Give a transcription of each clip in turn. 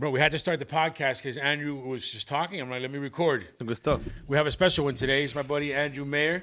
Bro, we had to start the podcast because Andrew was just talking. I'm like, let me record. Some good stuff. We have a special one today. It's my buddy Andrew Mayer.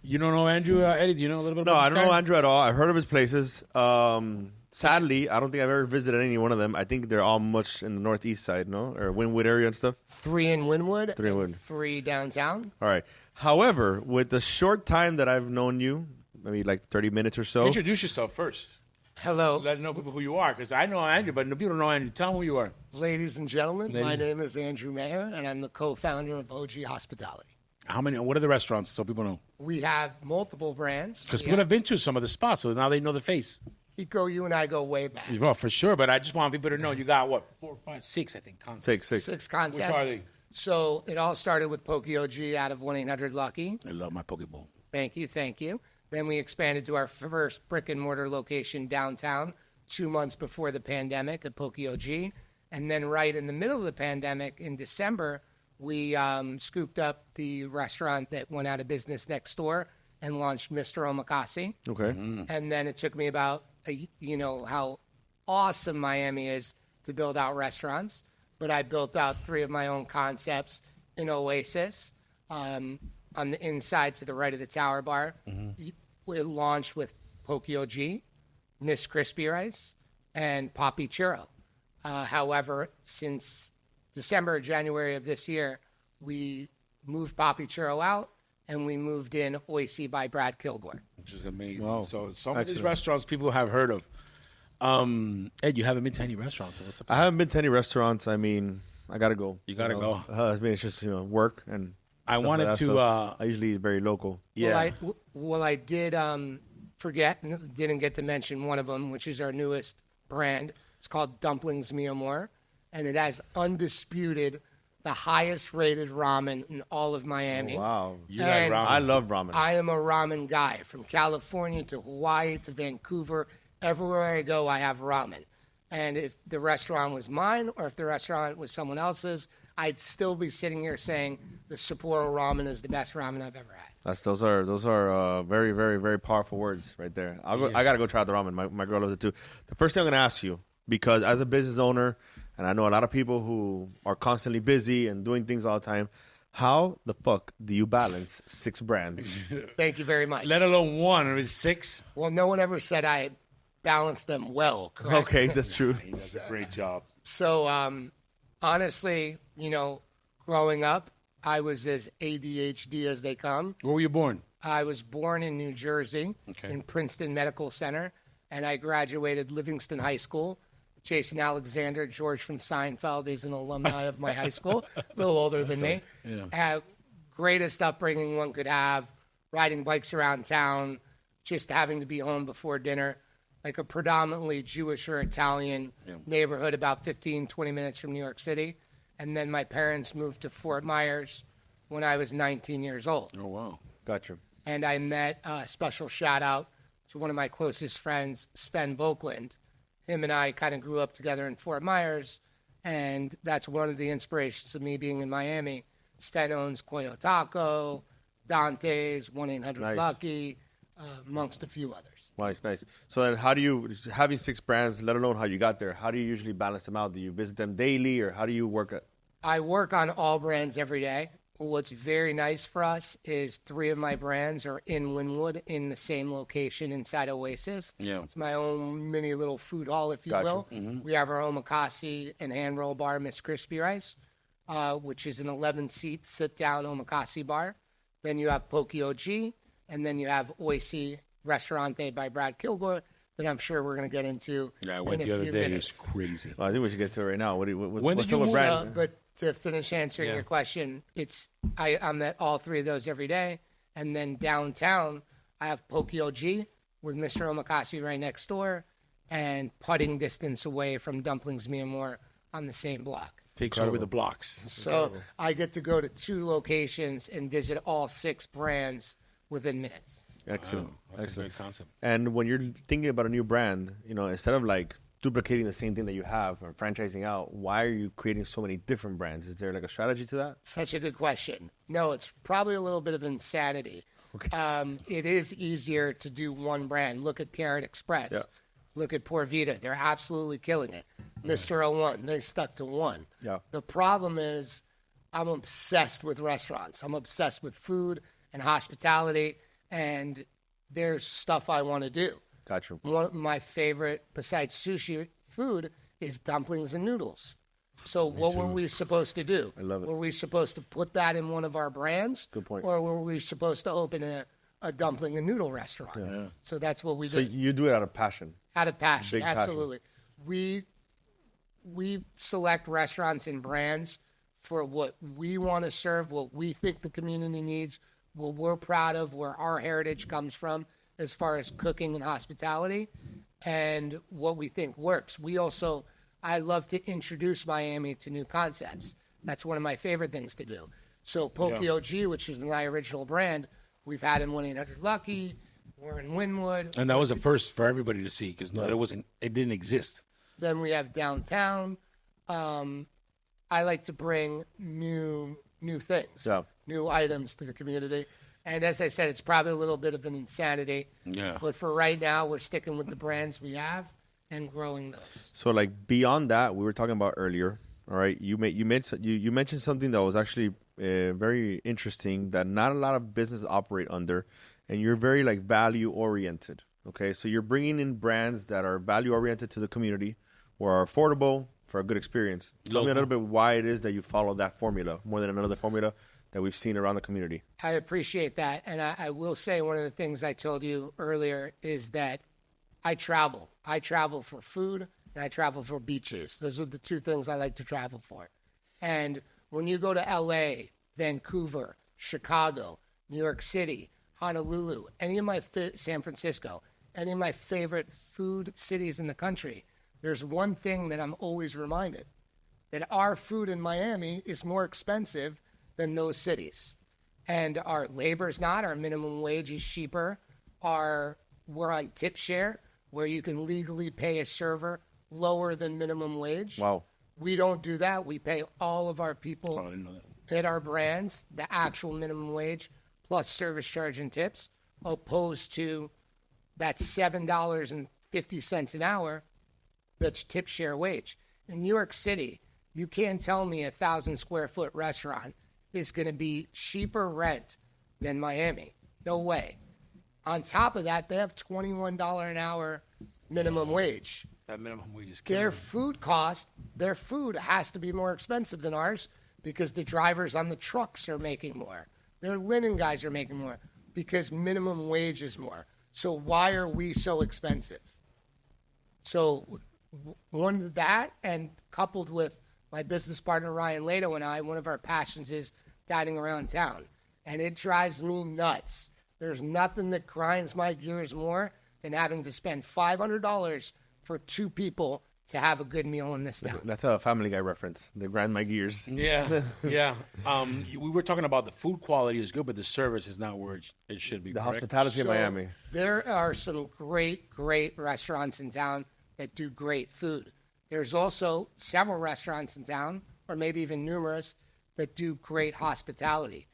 You don't know Andrew, Eddie? Do you know a little bit No, about I this don't guy? know Andrew at all. I've heard of his places. Sadly, I don't think I've ever visited any one of them. I think they're all much in the northeast side, no? Or Wynwood area and stuff. 3 in Wynwood. 3 in and Wynwood. 3 downtown. All right. However, with the short time that I've known you, maybe like 30 minutes or so. Introduce yourself first. Hello, Let know people who you are because I know Andrew, but people don't know Andrew. Tell them who you are. ladies and gentlemen. My Ladies. name is Andrew Mayer, and I'm the co-founder of OG Hospitality. What are the restaurants so people know? We have multiple brands. Because We people have been to some of the spots, so now they know the face. Kiko, you and I go way back. Well, for sure, but I just want people to know you got, 4, 5, 6, I think, concepts. 6. 6 concepts. Which are they? So it all started with Poke OG out of 1-800-LUCKY. I love my Pokeball. Thank you. Then we expanded to our first brick-and-mortar location downtown 2 months before the pandemic at Poke OG. And then right in the middle of the pandemic, in December, we scooped up the restaurant that went out of business next door and launched Mr. Omakase. Okay. And then it took me about, how awesome Miami is to build out restaurants. But I built out 3 of my own concepts in Oasis. On the inside to the right of the Tower Bar. It launched with Poke OG, Miss Crispy Rice, and Papi Churro. However, since December or January of this year, we moved Papi Churro out, and we moved in Oise by Brad Kilgore. Which is amazing. Wow. So some of these Excellent. restaurants people have heard of. Ed, you haven't been to any restaurants, so what's up? I haven't been to any restaurants. I mean, I got to go. You gotta go. I mean, it's just, work and I stuff wanted like that, to, so I usually very local. yeah. Well, I did forget, didn't get to mention one of them, which is our newest brand. It's called Dumplings Mi Amor, and it has undisputed the highest rated ramen in all of Miami. Wow. You like And ramen. I love ramen. I am a ramen guy. From California to Hawaii to Vancouver, everywhere I go, I have ramen. And if the restaurant was mine or if the restaurant was someone else's, I'd still be sitting here saying the Sapporo ramen is the best ramen I've ever had. Those are very, very, very powerful words right there. I got to go try the ramen. My girl loves it too. The first thing I'm going to ask you, because as a business owner, and I know a lot of people who are constantly busy and doing things all the time, how the fuck do you balance 6 brands? Thank you very much. Let alone one, or it's 6. Well, no one ever said I balanced them well, correct? Okay, that's true. He does a great job. So, honestly, growing up, I was as ADHD as they come. Where were you born? I was born in New Jersey, Okay. in Princeton Medical Center, and I graduated Livingston High School. Jason Alexander, George from Seinfeld, is an alumni of my high school, a little older than me. Yeah. Greatest upbringing one could have, riding bikes around town, just having to be home before dinner, like a predominantly Jewish or Italian neighborhood about 15, 20 minutes from New York City. And then my parents moved to Fort Myers when I was 19 years old. Oh, wow. Gotcha. And I met a special shout out to one of my closest friends, Sven Vokeland. Him and I kind of grew up together in Fort Myers, and that's one of the inspirations of me being in Miami. Sven owns Coyo Taco, Dante's, 1-800-LUCKY, amongst a few others. Nice. So then how do you, having 6 brands, let alone how you got there, how do you usually balance them out? Do you visit them daily, or how do you work it? I work on all brands every day. What's very nice for us is 3 of my brands are in Wynwood in the same location inside Oasis. Yeah. It's my own mini little food hall, if you Gotcha. will. We have our Omakase and hand roll bar, Miss Crispy Rice, which is an 11-seat sit-down Omakase bar. Then you have Poke OG, and then you have Oise Ristorante by Brad Kilgore that I'm sure we're going to get into. Yeah, I went in the a other few day. minutes. It's crazy. Well, I think we should get to it right now. What's When did what's you up with move brand? But to finish answering your question, I'm at all 3 of those every day. And then downtown, I have Poke OG with Mr. Omakase right next door and putting distance away from Dumplings Mi Amor on the same block. Takes over the blocks. So I get to go to 2 locations and visit all 6 brands within minutes. Excellent. That's a Excellent. great concept. And when you're thinking about a new brand, instead of like duplicating the same thing that you have or franchising out, why are you creating so many different brands? Is there like a strategy to that? Such a good question. No, it's probably a little bit of insanity. It is easier to do one brand. Look at Carrot Express. Yeah. Look at Por Vita. They're absolutely killing it. Mr. 01, they stuck to one. Yeah. The problem is I'm obsessed with restaurants. I'm obsessed with food and hospitality, and there's stuff I want to do. Got you. One of my favorite, besides sushi food, is dumplings and noodles. So what were we supposed to do? I love it. Were we supposed to put that in one of our brands? Good point. Or were we supposed to open a dumpling and noodle restaurant? Yeah. So that's what we So did. you do it out of passion. Out of passion, Big passion. absolutely. We select restaurants and brands for what we want to serve, what we think the community needs, what we're proud of, where our heritage comes from as far as cooking and hospitality, and what we think works. I love to introduce Miami to new concepts. That's one of my favorite things to do. So Poke OG, which is my original brand, we've had in 1-800-LUCKY. We're in Wynwood. And that was the first for everybody to see because it didn't exist. Then we have downtown. I like to bring new things, new items to the community. And as I said, it's probably a little bit of an insanity. Yeah. But for right now, we're sticking with the brands we have and growing those. So like beyond that, we were talking about earlier. All right, you mentioned something that was actually very interesting that not a lot of businesses operate under, and you're very like value oriented. Okay, so you're bringing in brands that are value oriented to the community, or are affordable for a good experience. Tell me a little bit why it is that you follow that formula more than another formula that we've seen around the community. I appreciate that. And I will say one of the things I told you earlier is that I travel. I travel for food and I travel for beaches. Those are the two things I like to travel for. And when you go to LA, Vancouver, Chicago, New York City, Honolulu, San Francisco, any of my favorite food cities in the country, there's one thing that I'm always reminded, that our food in Miami is more expensive than those cities. And our labor's not, our minimum wage is cheaper. We're on tip share, where you can legally pay a server lower than minimum wage. Wow. We don't do that. We pay all of our people I didn't know that. at our brands the actual minimum wage plus service charge and tips, opposed to that $7.50 an hour that's tip share wage. In New York City, you can't tell me 1,000 square foot restaurant is going to be cheaper rent than Miami. No way. On top of that, they have $21 an hour minimum wage. That minimum wage is Their killing their food has to be more expensive than ours because the drivers on the trucks are making more. Their linen guys are making more because minimum wage is more. So why are we so expensive? So one of that, and coupled with my business partner Ryan Lato and I, one of our passions is dining around town. And it drives me nuts. There's nothing that grinds my gears more than having to spend $500 for two people to have a good meal in this town. That's a Family Guy reference. They grind my gears. Yeah, yeah. We were talking about the food quality is good, but the service is not where it should be. The correct? hospitality in Miami. There are some great, great restaurants in town that do great food. There's also several restaurants in town, or maybe even numerous, that do great hospitality.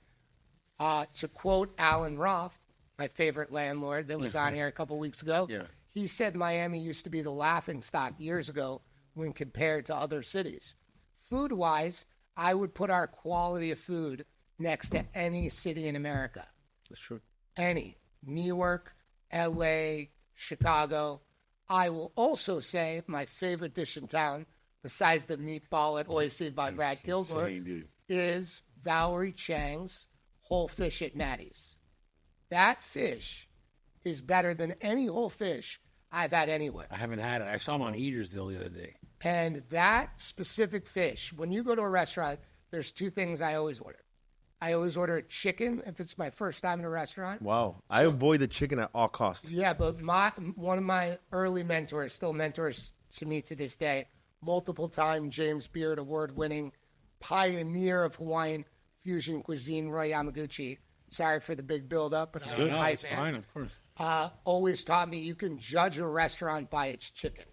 To quote Alan Roth, my favorite landlord that was on here a couple weeks ago, he said Miami used to be the laughingstock years ago when compared to other cities. Food-wise, I would put our quality of food next to any city in America. That's true. Any. New York, L.A., Chicago. I will also say my favorite dish in town, besides the meatball at Oise by Brad Kilgore, is Valerie Chang's whole fish at Maddie's. That fish is better than any whole fish I've had anywhere. I haven't had it. I saw him on Eaters the other day. And that specific fish, when you go to a restaurant, there's two things I always order. I always order chicken if it's my first time in a restaurant. Wow. I avoid the chicken at all costs. Yeah, but one of my early mentors, still mentors to me to this day, multiple-time James Beard award-winning pioneer of Hawaiian fusion cuisine, Roy Yamaguchi. Sorry for the big build-up, but I'm a hype It's man. fine, of course. Always taught me you can judge a restaurant by its chicken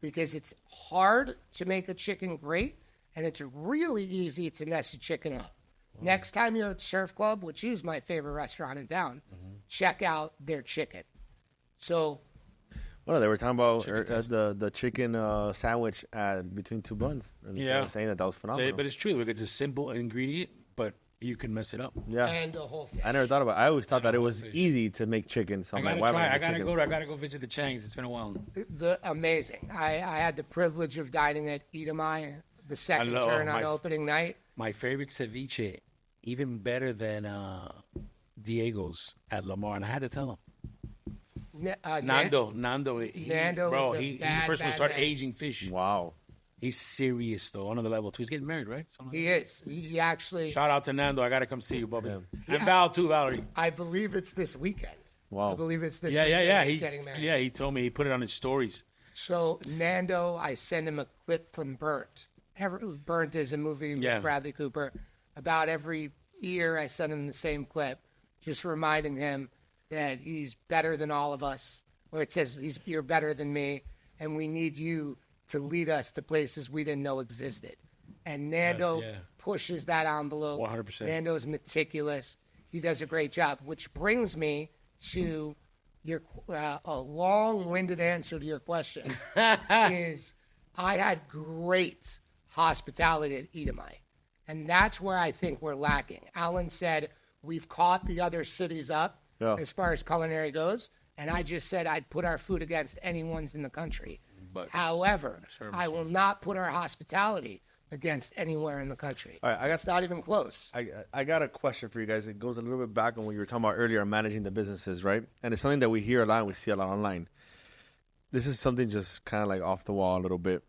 because it's hard to make a chicken great, and it's really easy to mess a chicken up. Next time you're at Surf Club, which is my favorite restaurant in town, check out their chicken. So Well, they were talking about the chicken sandwich between two buns. And they were saying that was phenomenal. But it's true. It's a simple ingredient, but you can mess it up. Yeah. And a whole fish. I never thought about it. I always thought that it was easy to make chicken. So I gotta try. I gotta go visit the Changs. It's been a while. Amazing. I had the privilege of dining at Idamai the second turn on opening night. My favorite ceviche, even better than Diego's at Lamar, and I had to tell him. Nando, bro, he first one started aging fish. Wow, he's serious though, on another level too. He's getting married, right? He is. He actually. Shout out to Nando. I gotta come see you, Bubby. Yeah. And Val too, Valerie. I believe it's this weekend. Wow. I believe it's this. Yeah. He's getting married. Yeah, he told me he put it on his stories. So Nando, I send him a clip from Burnt. Burnt is a movie with Bradley Cooper. About every year, I send him the same clip, just reminding him that he's better than all of us, where it says you're better than me, and we need you to lead us to places we didn't know existed. And Nando pushes that envelope. 100%. Nando's meticulous. He does a great job, which brings me to your a long-winded answer to your question. Is I had great hospitality at Idamai, and that's where I think we're lacking. Alan said we've caught the other cities up. As far as culinary goes, and I just said I'd put our food against anyone's in the country. However, I will not put our hospitality against anywhere in the country. All right, it's not even close. I got a question for you guys. It goes a little bit back on what you were talking about earlier, managing the businesses, right? And it's something that we hear a lot and we see a lot online. This is something just kind of like off the wall a little bit.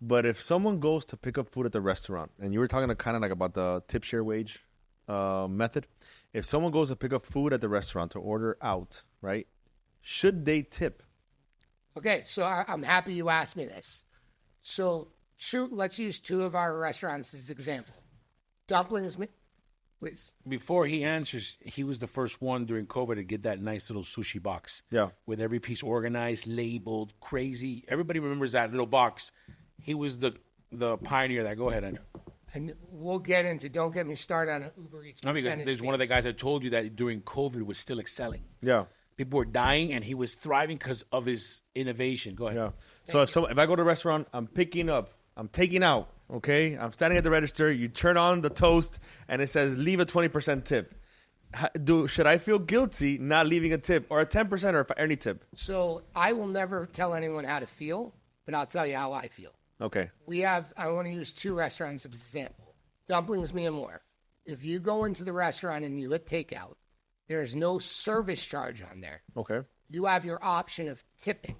But if someone goes to pick up food at the restaurant, and you were talking kind of like about the tip share wage method, if someone goes to pick up food at the restaurant to order out, right, should they tip? Okay, so I'm happy you asked me this. So let's use two of our restaurants as an example. Dumplings, please. Before he answers, he was the first one during COVID to get that nice little sushi box. Yeah. With every piece organized, labeled, crazy. Everybody remembers that little box. He was the pioneer of that. Go ahead, Andrew. And we'll get into, don't get me started on an Uber Eats percentage. Because there's one of the guys that told you that during COVID was still excelling. Yeah. People were dying, and he was thriving because of his innovation. Go ahead. Yeah. So if I go to a restaurant, I'm taking out, okay? I'm standing at the register. You turn on the toast, and it says, leave a 20% tip. Should I feel guilty not leaving a tip or a 10% or any tip? So I will never tell anyone how to feel, but I'll tell you how I feel. Okay. I want to use two restaurants as an example. Dumplings Mi Amor. If you go into the restaurant and you hit takeout, there is no service charge on there. Okay. You have your option of tipping,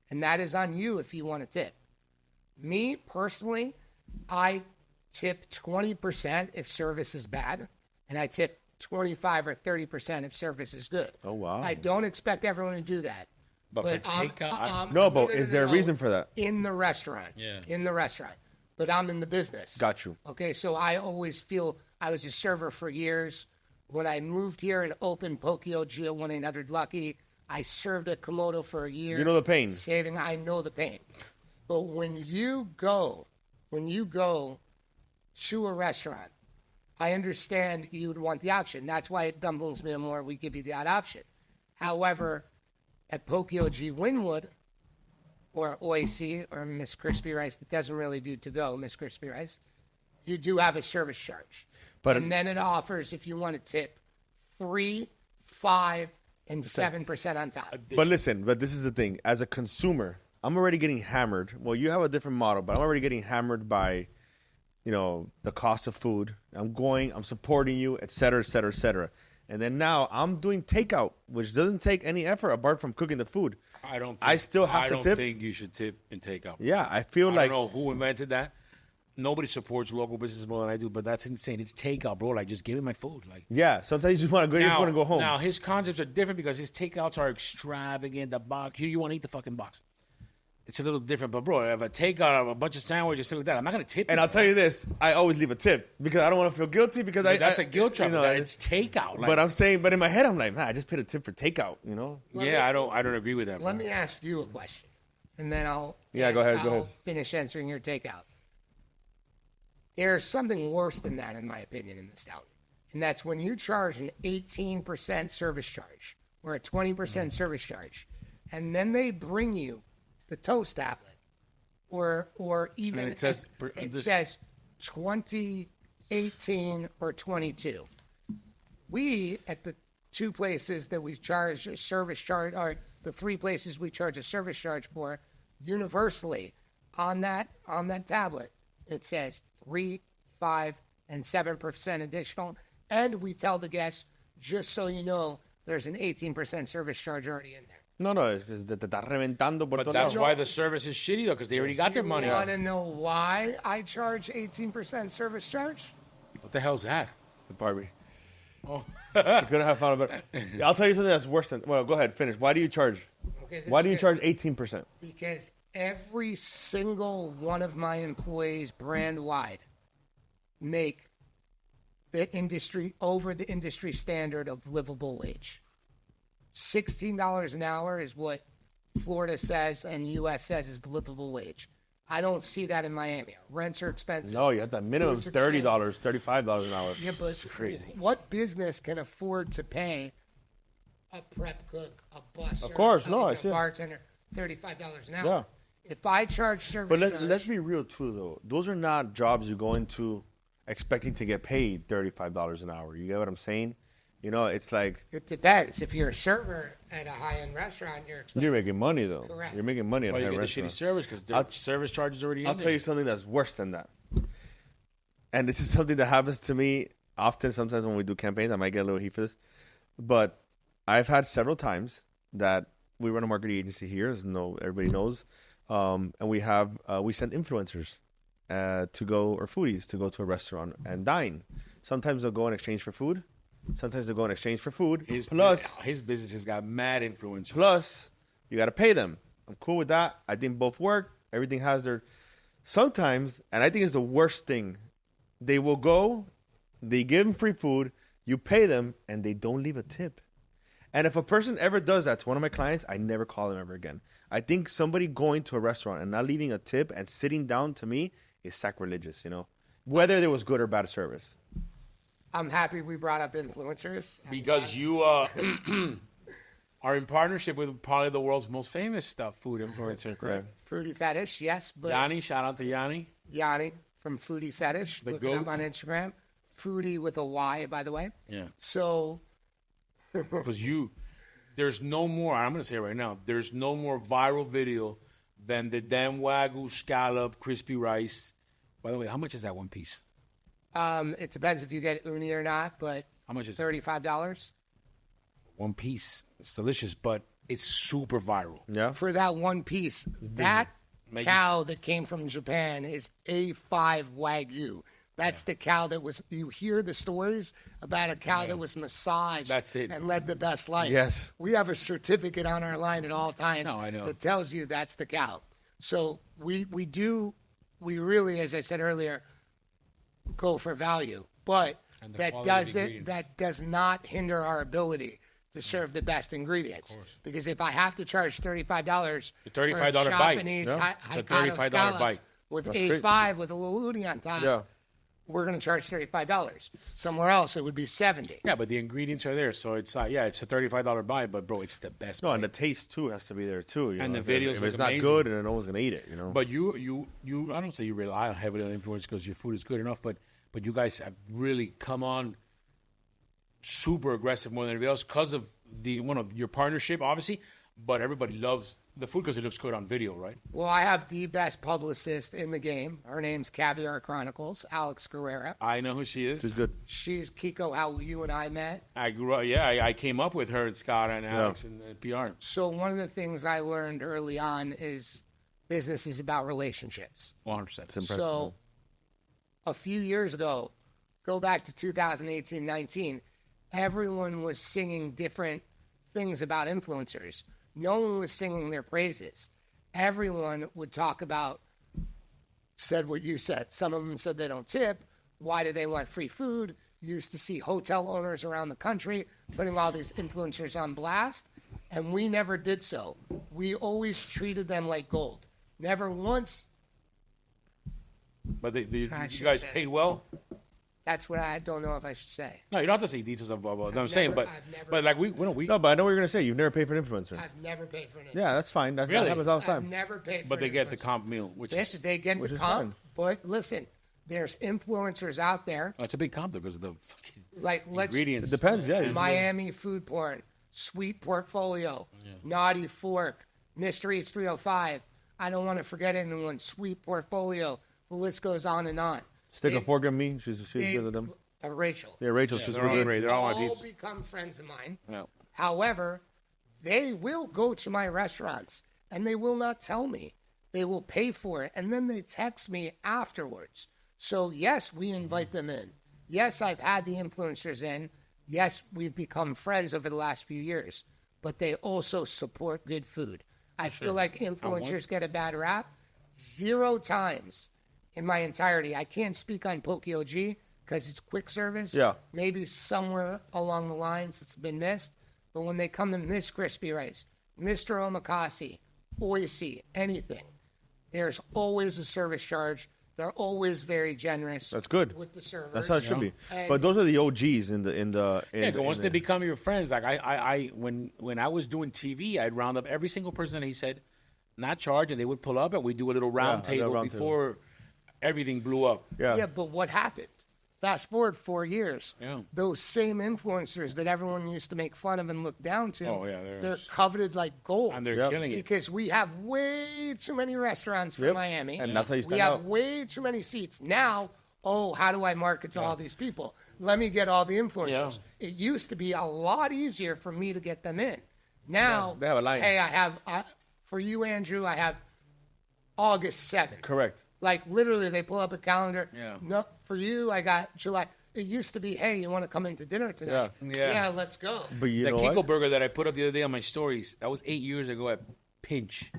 and that is on you if you want to tip. Me, personally, I tip 20% if service is bad, and I tip 25 or 30% if service is good. Oh, wow. I don't expect everyone to do that. But for takeout, no, is there a reason for that? In the restaurant. Yeah. In the restaurant. But I'm in the business. Got you. Okay, so I always feel I was a server for years. When I moved here and opened Pokio Gio 1-800-LUCKY, I served at Komodo for a year. You know the pain. I know the pain. But when you go to a restaurant, I understand you would want the option. That's why at Dumplings Mi Amor, we give you that option. However, at Pokio G Winwood, or Oise, or Miss Crispy Rice, that doesn't really do to go, Miss Crispy Rice, you do have a service charge. And then it offers, if you want to tip, 3, 5, and 7% on top. But listen, this is the thing. As a consumer, I'm already getting hammered. Well, you have a different model, but I'm already getting hammered by, the cost of food. I'm supporting you, et cetera, et cetera, et cetera. And then now I'm doing takeout, which doesn't take any effort apart from cooking the food. I don't think you should tip and takeout. Yeah, I don't know who invented that. Nobody supports local business more than I do, but that's insane. It's takeout, bro. Like, just give me my food. Like, yeah, sometimes you just want to go home. Now, his concepts are different because his takeouts are extravagant. The box, you want to eat the fucking box. It's a little different, but bro, if a takeout of a bunch of sandwiches, stuff like that, I'm not gonna tip. And I'll tell you this: I always leave a tip because I don't want to feel guilty. Because that's a guilt trap. It's takeout. Like, but in my head, I'm like, man, I just paid a tip for takeout. I don't agree with that. Let me ask you a question, and then I'll go ahead. Finish answering your takeout. There's something worse than that, in my opinion, in this town, and that's when you charge an 18% service charge or a 20% service charge. and then they bring you the toast tablet, or even And it says 2018 or 22. We, at the two places that we charge a service charge, or the three places we charge a service charge for, universally on that tablet, it says 3, 5, and 7% additional. And we tell the guests, just so you know, there's an 18% service charge already in there. No, es que te está reventando por But todos that's lados. why the service is shitty, though, because they already got their money. You want to know why I charge 18% service charge? What the hell's that? Barbie. Oh. She couldn't have found a better. I'll tell you something that's worse than. Well, go ahead, finish. Why do you charge? Okay, Why do you charge 18%? Because every single one of my employees, brand wide, make the industry over the industry standard of livable wage. $16 an hour is what Florida says and U.S. says is the livable wage. I don't see that in Miami. Rents are expensive. No, you have that minimum Food's $30, expensive. $35 an hour. Yeah, but it's crazy. What business can afford to pay a prep cook, a busser, Of course, no, I a see it. bartender $35 an hour? Yeah. If I charge service But charge, let's be real too, though. Those are not jobs you go into expecting to get paid $35 an hour. You get what I'm saying? You know, it's like it depends. If you're a server at a high-end restaurant, you're expecting. you're making money though. Correct. You're making money That's why at a you high get the shitty restaurant. service, because the service charge is already in I'll there. tell you something that's worse than that. And this is something that happens to me often. Sometimes when we do campaigns, I might get a little heat for this. But I've had several times that we run a marketing agency here, as everybody knows. And we send influencers to go, or foodies, to go to a restaurant and dine. Sometimes they'll go in exchange for food. Sometimes they'll go in exchange for food. His business has got mad influence. Plus, you got to pay them. I'm cool with that. I think both work. Everything has their... Sometimes, and I think it's the worst thing, they will go, they give them free food, you pay them, and they don't leave a tip. And if a person ever does that to one of my clients, I never call them ever again. I think somebody going to a restaurant and not leaving a tip and sitting down, to me, is sacrilegious, you know? Whether there was good or bad service. I'm happy we brought up influencers. Because you are in partnership with probably the world's most famous food influencer, correct? Foodie Fetish, yes. But Yanni, shout out to Yanni. Yanni from Foodie Fetish. The Look it up goats. on Instagram. Foodie with a Y, by the way. Yeah. So, Because there's no more, I'm going to say it right now, there's no more viral video than the damn Wagyu scallop crispy rice. By the way, how much is that one piece? it depends if you get uni or not, but How much is it? $35 One piece. It's delicious, but it's super viral. Yeah. for that one piece. That Make cow that came from Japan is A5 Wagyu. That's the cow that was, you hear the stories about a cow that was massaged That's it. and led the best life. Yes. We have a certificate on our line at all times No, I know. that tells you that's the cow. So we really, as I said earlier, go for value. But And the that quality of the ingredients. does not hinder our ability to serve the best ingredients. Because if I have to charge $35 The $35 for a bite. Japanese Yeah. It's a Hokkaido $35 scallop bite. with That's A5 with a little uni on top, Yeah. we're going to charge $35. Somewhere else, it would be $70. Yeah, but the ingredients are there, so it's it's a $35 buy, but bro, it's the best. No, and buy. the taste too has to be there too. You And know? the videos If look it's not amazing. good, then no one's gonna eat it. You know. But you, I don't say you rely heavily on influence because your food is good enough, but you guys have really come on super aggressive more than anybody else because of your partnership, obviously. But everybody loves the food because it looks good on video, right? Well, I have the best publicist in the game. Her name's Caviar Chronicles, Alex Guerrera. I know who she is. it's good. She's Kiko, how you and I met. I grew up. Yeah, I came up with her and Scott and Alex and PR. So one of the things I learned early on is business is about relationships. 100%. It's impressive. So a few years ago, go back to 2018-19, everyone was singing different things about influencers. No one was singing their praises. Everyone would talk about, said what you said. Some of them said they don't tip. Why do they want free food? You used to see hotel owners around the country putting all these influencers on blast, and we never did so. We always treated them like gold. Never once. But you I should guys say. paid well. That's what I don't know if I should say. No, you don't have to say details of what I'm saying, but I've never- but like we No, but I know what you're gonna say. You've never paid for an influencer. I've never paid for an influencer. Yeah, that's fine. That Really? happens all the I've time. never paid for but an they get the influencer. comp meal, which Yes, is they get Which the is comp. fine. But listen, there's influencers out there it's a big comp though because of the fucking like ingredients. It depends. Yeah. Miami Food Porn, Sweet Portfolio, Naughty Fork, Mysteries 305. I don't want to forget anyone. Sweet Portfolio. The list goes on and on. Stick a They- fork in me. She's they- good with them. Rachel. Yeah, Rachel. She's they're all really great. good. They're all my all peeps. become friends of mine. Yeah. However, they will go to my restaurants and they will not tell me. They will pay for it and then they text me afterwards. So, yes, we invite them in. Yes, I've had the influencers in. Yes, we've become friends over the last few years. But they also support good food. I feel like influencers get a bad rap. 0 times in my entirety. I can't speak on Poke OG because it's quick service. Yeah. Maybe somewhere along the lines it's been missed. But when they come to Miss Crispy Rice, Mr. Omakase, Oise, anything, there's always a service charge. They're always very generous. That's good. With the servers. That's how it should be. And- But those are the OGs in the Yeah, but once they become your friends, like I when I was doing TV, I'd round up every single person that he said not charge, and they would pull up, and we'd do a little round Yeah, a little table round before everything blew up. Yeah, but what happened? Fast forward 4 years. Yeah. Those same influencers that everyone used to make fun of and look down to, Oh, yeah, they're coveted like gold. And they're Yep. killing it. Because we have way too many restaurants for Yep. Miami. And that's how you We stand have out. way too many seats. Now, how do I market to all these people? Let me get all the influencers. It used to be a lot easier for me to get them in. Now, they have a line. hey, for you, Andrew, I have August 7th. Correct. Like literally, they pull up a calendar. Yeah. No, for you, I got July. It used to be, hey, you want to come into dinner tonight? Yeah. Let's go. But you The know Kiko what? burger that I put up the other day on my stories, that was 8 years ago at Pinch.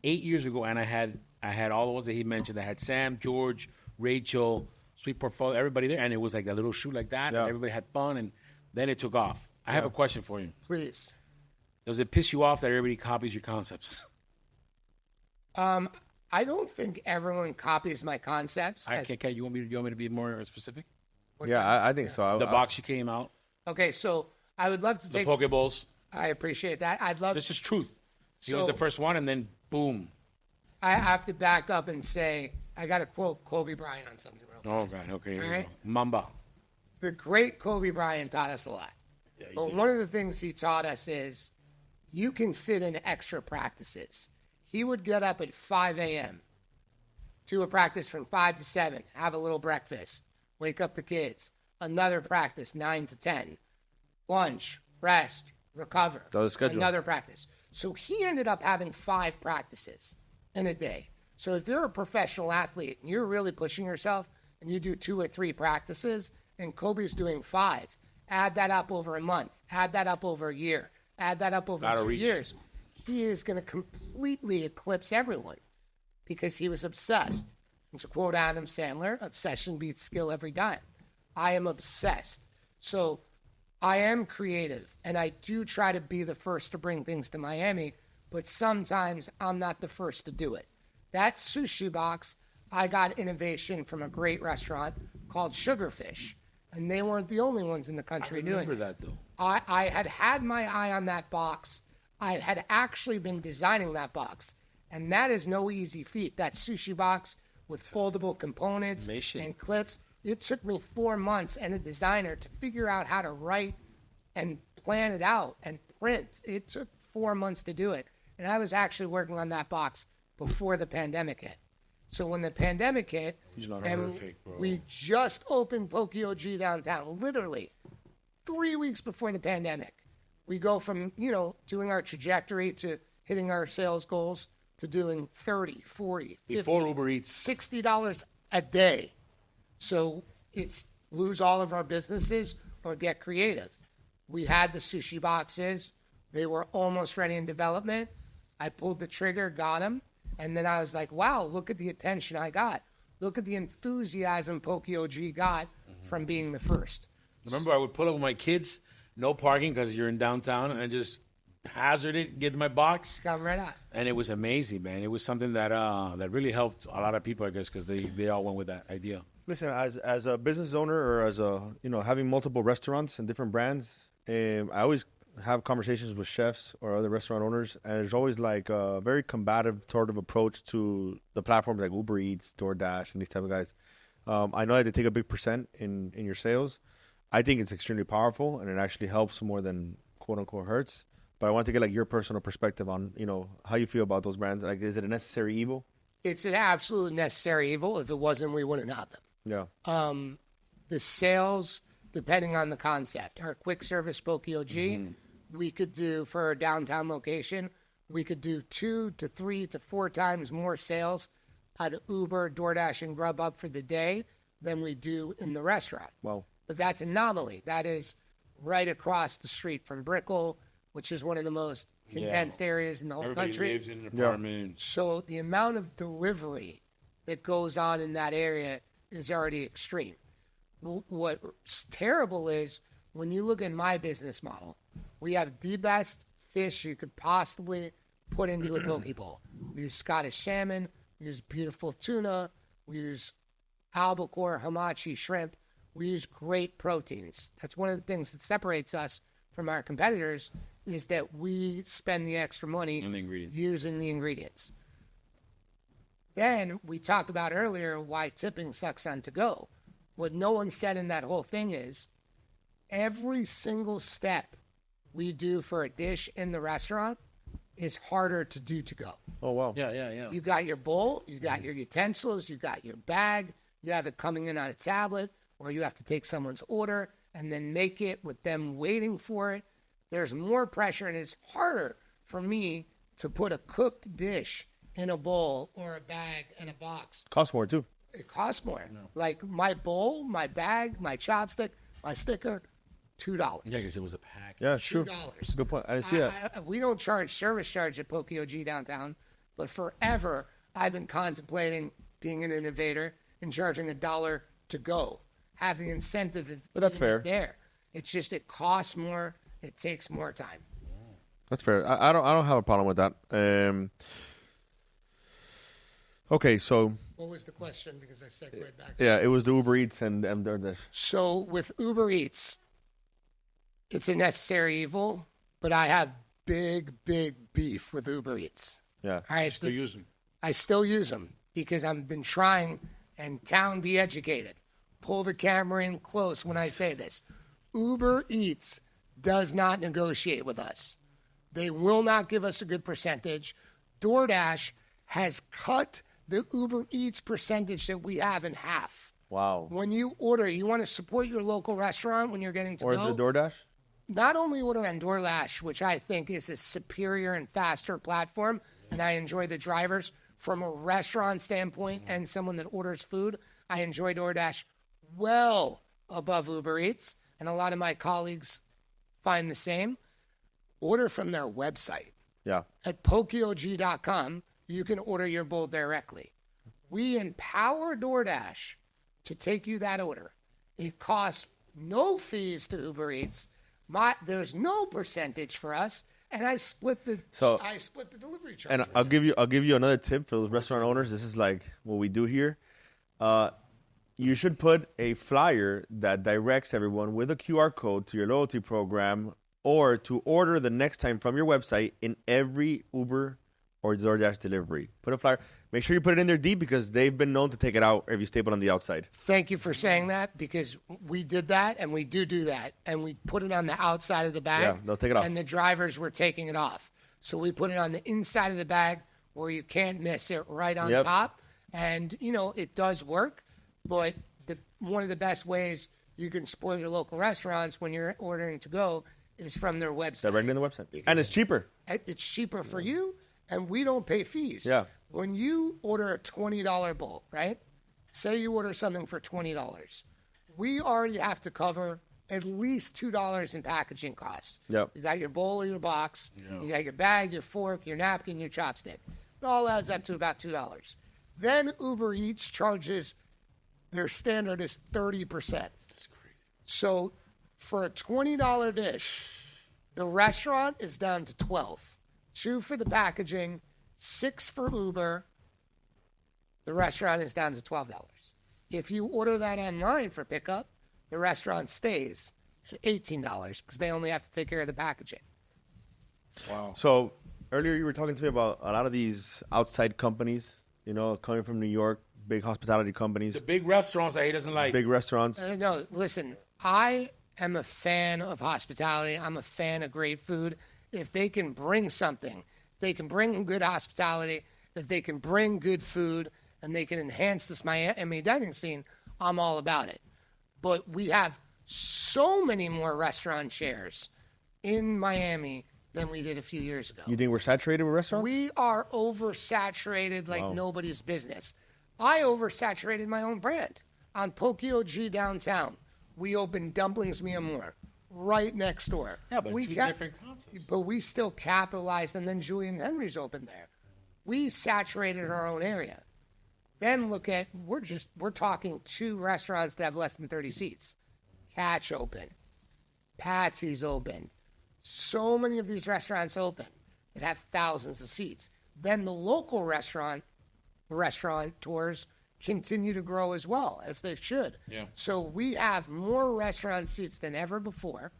8 years ago, and I had all the ones that he mentioned. I had Sam, George, Rachel, Sweet Portfolio, everybody there, and it was like that little shoot like that, Yeah. and everybody had fun, and then it took off. I have a question for you. Please. Does it piss you off that everybody copies your concepts? I don't think everyone copies my concepts. You want me to be more specific? What's Yeah, that? I think so. The box you came out, Okay, so I would love to the take. Poke Bowls. I appreciate that. I'd love. This is truth. He So- was the first one, and then boom. I have to back up and say I got to quote Kobe Bryant on something real Oh, fast. God. Okay. Here All we right. go. Mamba. The great Kobe Bryant taught us a lot. But one of the things he taught us is you can fit in extra practices. He would get up at 5 a.m., do a practice from 5 to 7, have a little breakfast, wake up the kids, another practice 9 to 10, lunch, rest, recover, That was the schedule. another practice. So he ended up having 5 practices in a day. So if you're a professional athlete and you're really pushing yourself and you do 2 or 3 practices and Kobe's doing 5, add that up over a month, add that up over a year, add that up over Gotta 2 reach. years, he is going to completely eclipse everyone because he was obsessed. And to quote Adam Sandler, obsession beats skill every time. I am obsessed. So I am creative, and I do try to be the first to bring things to Miami, but sometimes I'm not the first to do it. That sushi box, I got innovation from a great restaurant called Sugarfish, and they weren't the only ones in the country doing Remember it. that, though. I had my eye on that box. I had actually been designing that box, and that is no easy feat. That sushi box with foldable components Mission. and clips. It took me 4 months and a designer to figure out how to write and plan it out and print. It took 4 months to do it, and I was actually working on that box before the pandemic hit. So when the pandemic hit, not and perfect, bro. we just opened Poke OG downtown, literally 3 weeks before the pandemic. We go from, doing our trajectory to hitting our sales goals to doing 30, 40, 50, Before Uber Eats. $60 a day. So it's lose all of our businesses or get creative. We had the sushi boxes. They were almost ready in development. I pulled the trigger, got them. And then I was like, wow, look at the attention I got. Look at the enthusiasm Poke OG got from being the first. Remember, I would pull up with my kids, no parking because you're in downtown, and just hazard it, get my box. Got right out. And it was amazing, man. It was something that that really helped a lot of people, I guess, because they all went with that idea. Listen, as a business owner or as a having multiple restaurants and different brands, I always have conversations with chefs or other restaurant owners, and there's always like a very combative sort of approach to the platforms like Uber Eats, DoorDash, and these type of guys. I know that they take a big percent in your sales. I think it's extremely powerful, and it actually helps more than quote unquote hurts. But I want to get like your personal perspective on how you feel about those brands. Like, is it a necessary evil? It's an absolute necessary evil. If it wasn't, we wouldn't have them. Yeah. The sales, depending on the concept. Our quick service Poke OG, we could do for a downtown location, we could do 2 to 3 to 4 times more sales out of Uber, DoorDash, and Grubhub for the day than we do in the restaurant. Wow. But that's an anomaly. That is right across the street from Brickell, which is one of the most condensed areas in the whole Everybody country. lives in an apartment. So the amount of delivery that goes on in that area is already extreme. What's terrible is when you look at my business model, we have the best fish you could possibly put into a poke bowl. We use Scottish salmon, we use beautiful tuna, we use albacore, hamachi, shrimp. We use great proteins. That's one of the things that separates us from our competitors is that we spend the extra money using the ingredients. Then we talked about earlier why tipping sucks on to-go. What no one said in that whole thing is every single step we do for a dish in the restaurant is harder to do to go. Oh, wow. Yeah. You got your bowl, you got your utensils, you got your bag, you have it coming in on a tablet, or you have to take someone's order and then make it with them waiting for it. There's more pressure, and it's harder for me to put a cooked dish in a bowl or a bag and a box. Costs more, too. It costs more. No. Like my bowl, my bag, my chopstick, my sticker, $2. Yeah, because it was a pack. Yeah, sure. $2. Good point. I didn't see that. We don't charge service charge at Poke OG downtown, but forever I've been contemplating being an innovator and charging $1 to go. Have the incentive of but that's fair. There. It's just it costs more. It takes more time. That's fair. I don't have a problem with that. Okay, so what was the question? Because I segued back. Yeah, it was the Uber Eats and DoorDash. So with Uber Eats, it's a necessary evil, but I have big beef with Uber Eats. Yeah, all right. Still use them. I still use them because I've been trying. And town, be educated. Pull the camera in close when I say this. Uber Eats does not negotiate with us. They will not give us a good percentage. DoorDash has cut the Uber Eats percentage that we have in half. Wow. When you order, you want to support your local restaurant when you're getting to go. Or is it DoorDash? Not only order on DoorDash, which I think is a superior and faster platform, and I enjoy the drivers. From a restaurant standpoint and someone that orders food, I enjoy DoorDash well above Uber Eats, and a lot of my colleagues find the same. Order from their website. Yeah. At pokeog.com, you can order your bowl directly. We empower DoorDash to take you that order. It costs no fees to Uber Eats. There's no percentage for us. And I split the delivery charge. And I'll give you another tip for those restaurant owners. This is like what we do here. You should put a flyer that directs everyone with a QR code to your loyalty program or to order the next time from your website in every Uber or DoorDash delivery. Put a flyer. Make sure you put it in there deep because they've been known to take it out if you staple it on the outside. Thank you for saying that because we did that and we do that. And we put it on the outside of the bag. Yeah, they'll take it off. And the drivers were taking it off. So we put it on the inside of the bag where you can't miss it right on top. And, it does work. But one of the best ways you can support your local restaurants when you're ordering to go is from their website. Directly on the website. And it's cheaper. It's cheaper for you, and we don't pay fees. Yeah. When you order a $20 bowl, right? Say you order something for $20. We already have to cover at least $2 in packaging costs. Yep. You got your bowl or your box. Yep. You got your bag, your fork, your napkin, your chopstick. It all adds up to about $2. Then Uber Eats charges, their standard is 30%. That's crazy. So for a $20 dish, the restaurant is down to $12. $2 for the packaging, $6 for Uber. The restaurant is down to $12. If you order that online for pickup, the restaurant stays at $18 because they only have to take care of the packaging. Wow. So earlier you were talking to me about a lot of these outside companies, coming from New York, big hospitality companies, The big restaurants that he doesn't like. big restaurants. No, listen, I am a fan of hospitality. I'm a fan of great food. If they can bring something, they can bring good hospitality, if they can bring good food, and they can enhance this Miami dining scene, I'm all about it. But we have so many more restaurant shares in Miami than we did a few years ago. You think we're saturated with restaurants? We are oversaturated like nobody's business. I oversaturated my own brand. On Pokio G downtown, we opened Dumplings Mi Amor right next door. Yeah, but we two different concepts. But we still capitalized, and then Julian Henry's opened there. We saturated our own area. Then look at, we're talking 2 restaurants that have less than 30 seats. Catch open. Patsy's open. So many of these restaurants open that have thousands of seats. Then the local restaurateurs continue to grow as well, as they should. Yeah. So we have more restaurant seats than ever before.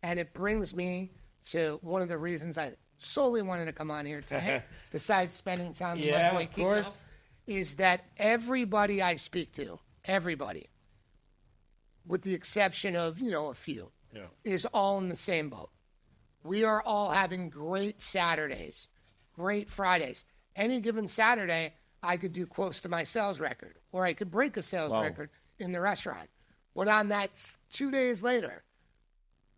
And it brings me to one of the reasons I solely wanted to come on here today, besides spending time with my boy of Kiko, course. is that everybody I speak to, everybody, with the exception of, a few, is all in the same boat. We are all having great Saturdays, great Fridays. Any given Saturday, I could do close to my sales record, or I could break a sales record in the restaurant. But on that 2 days later,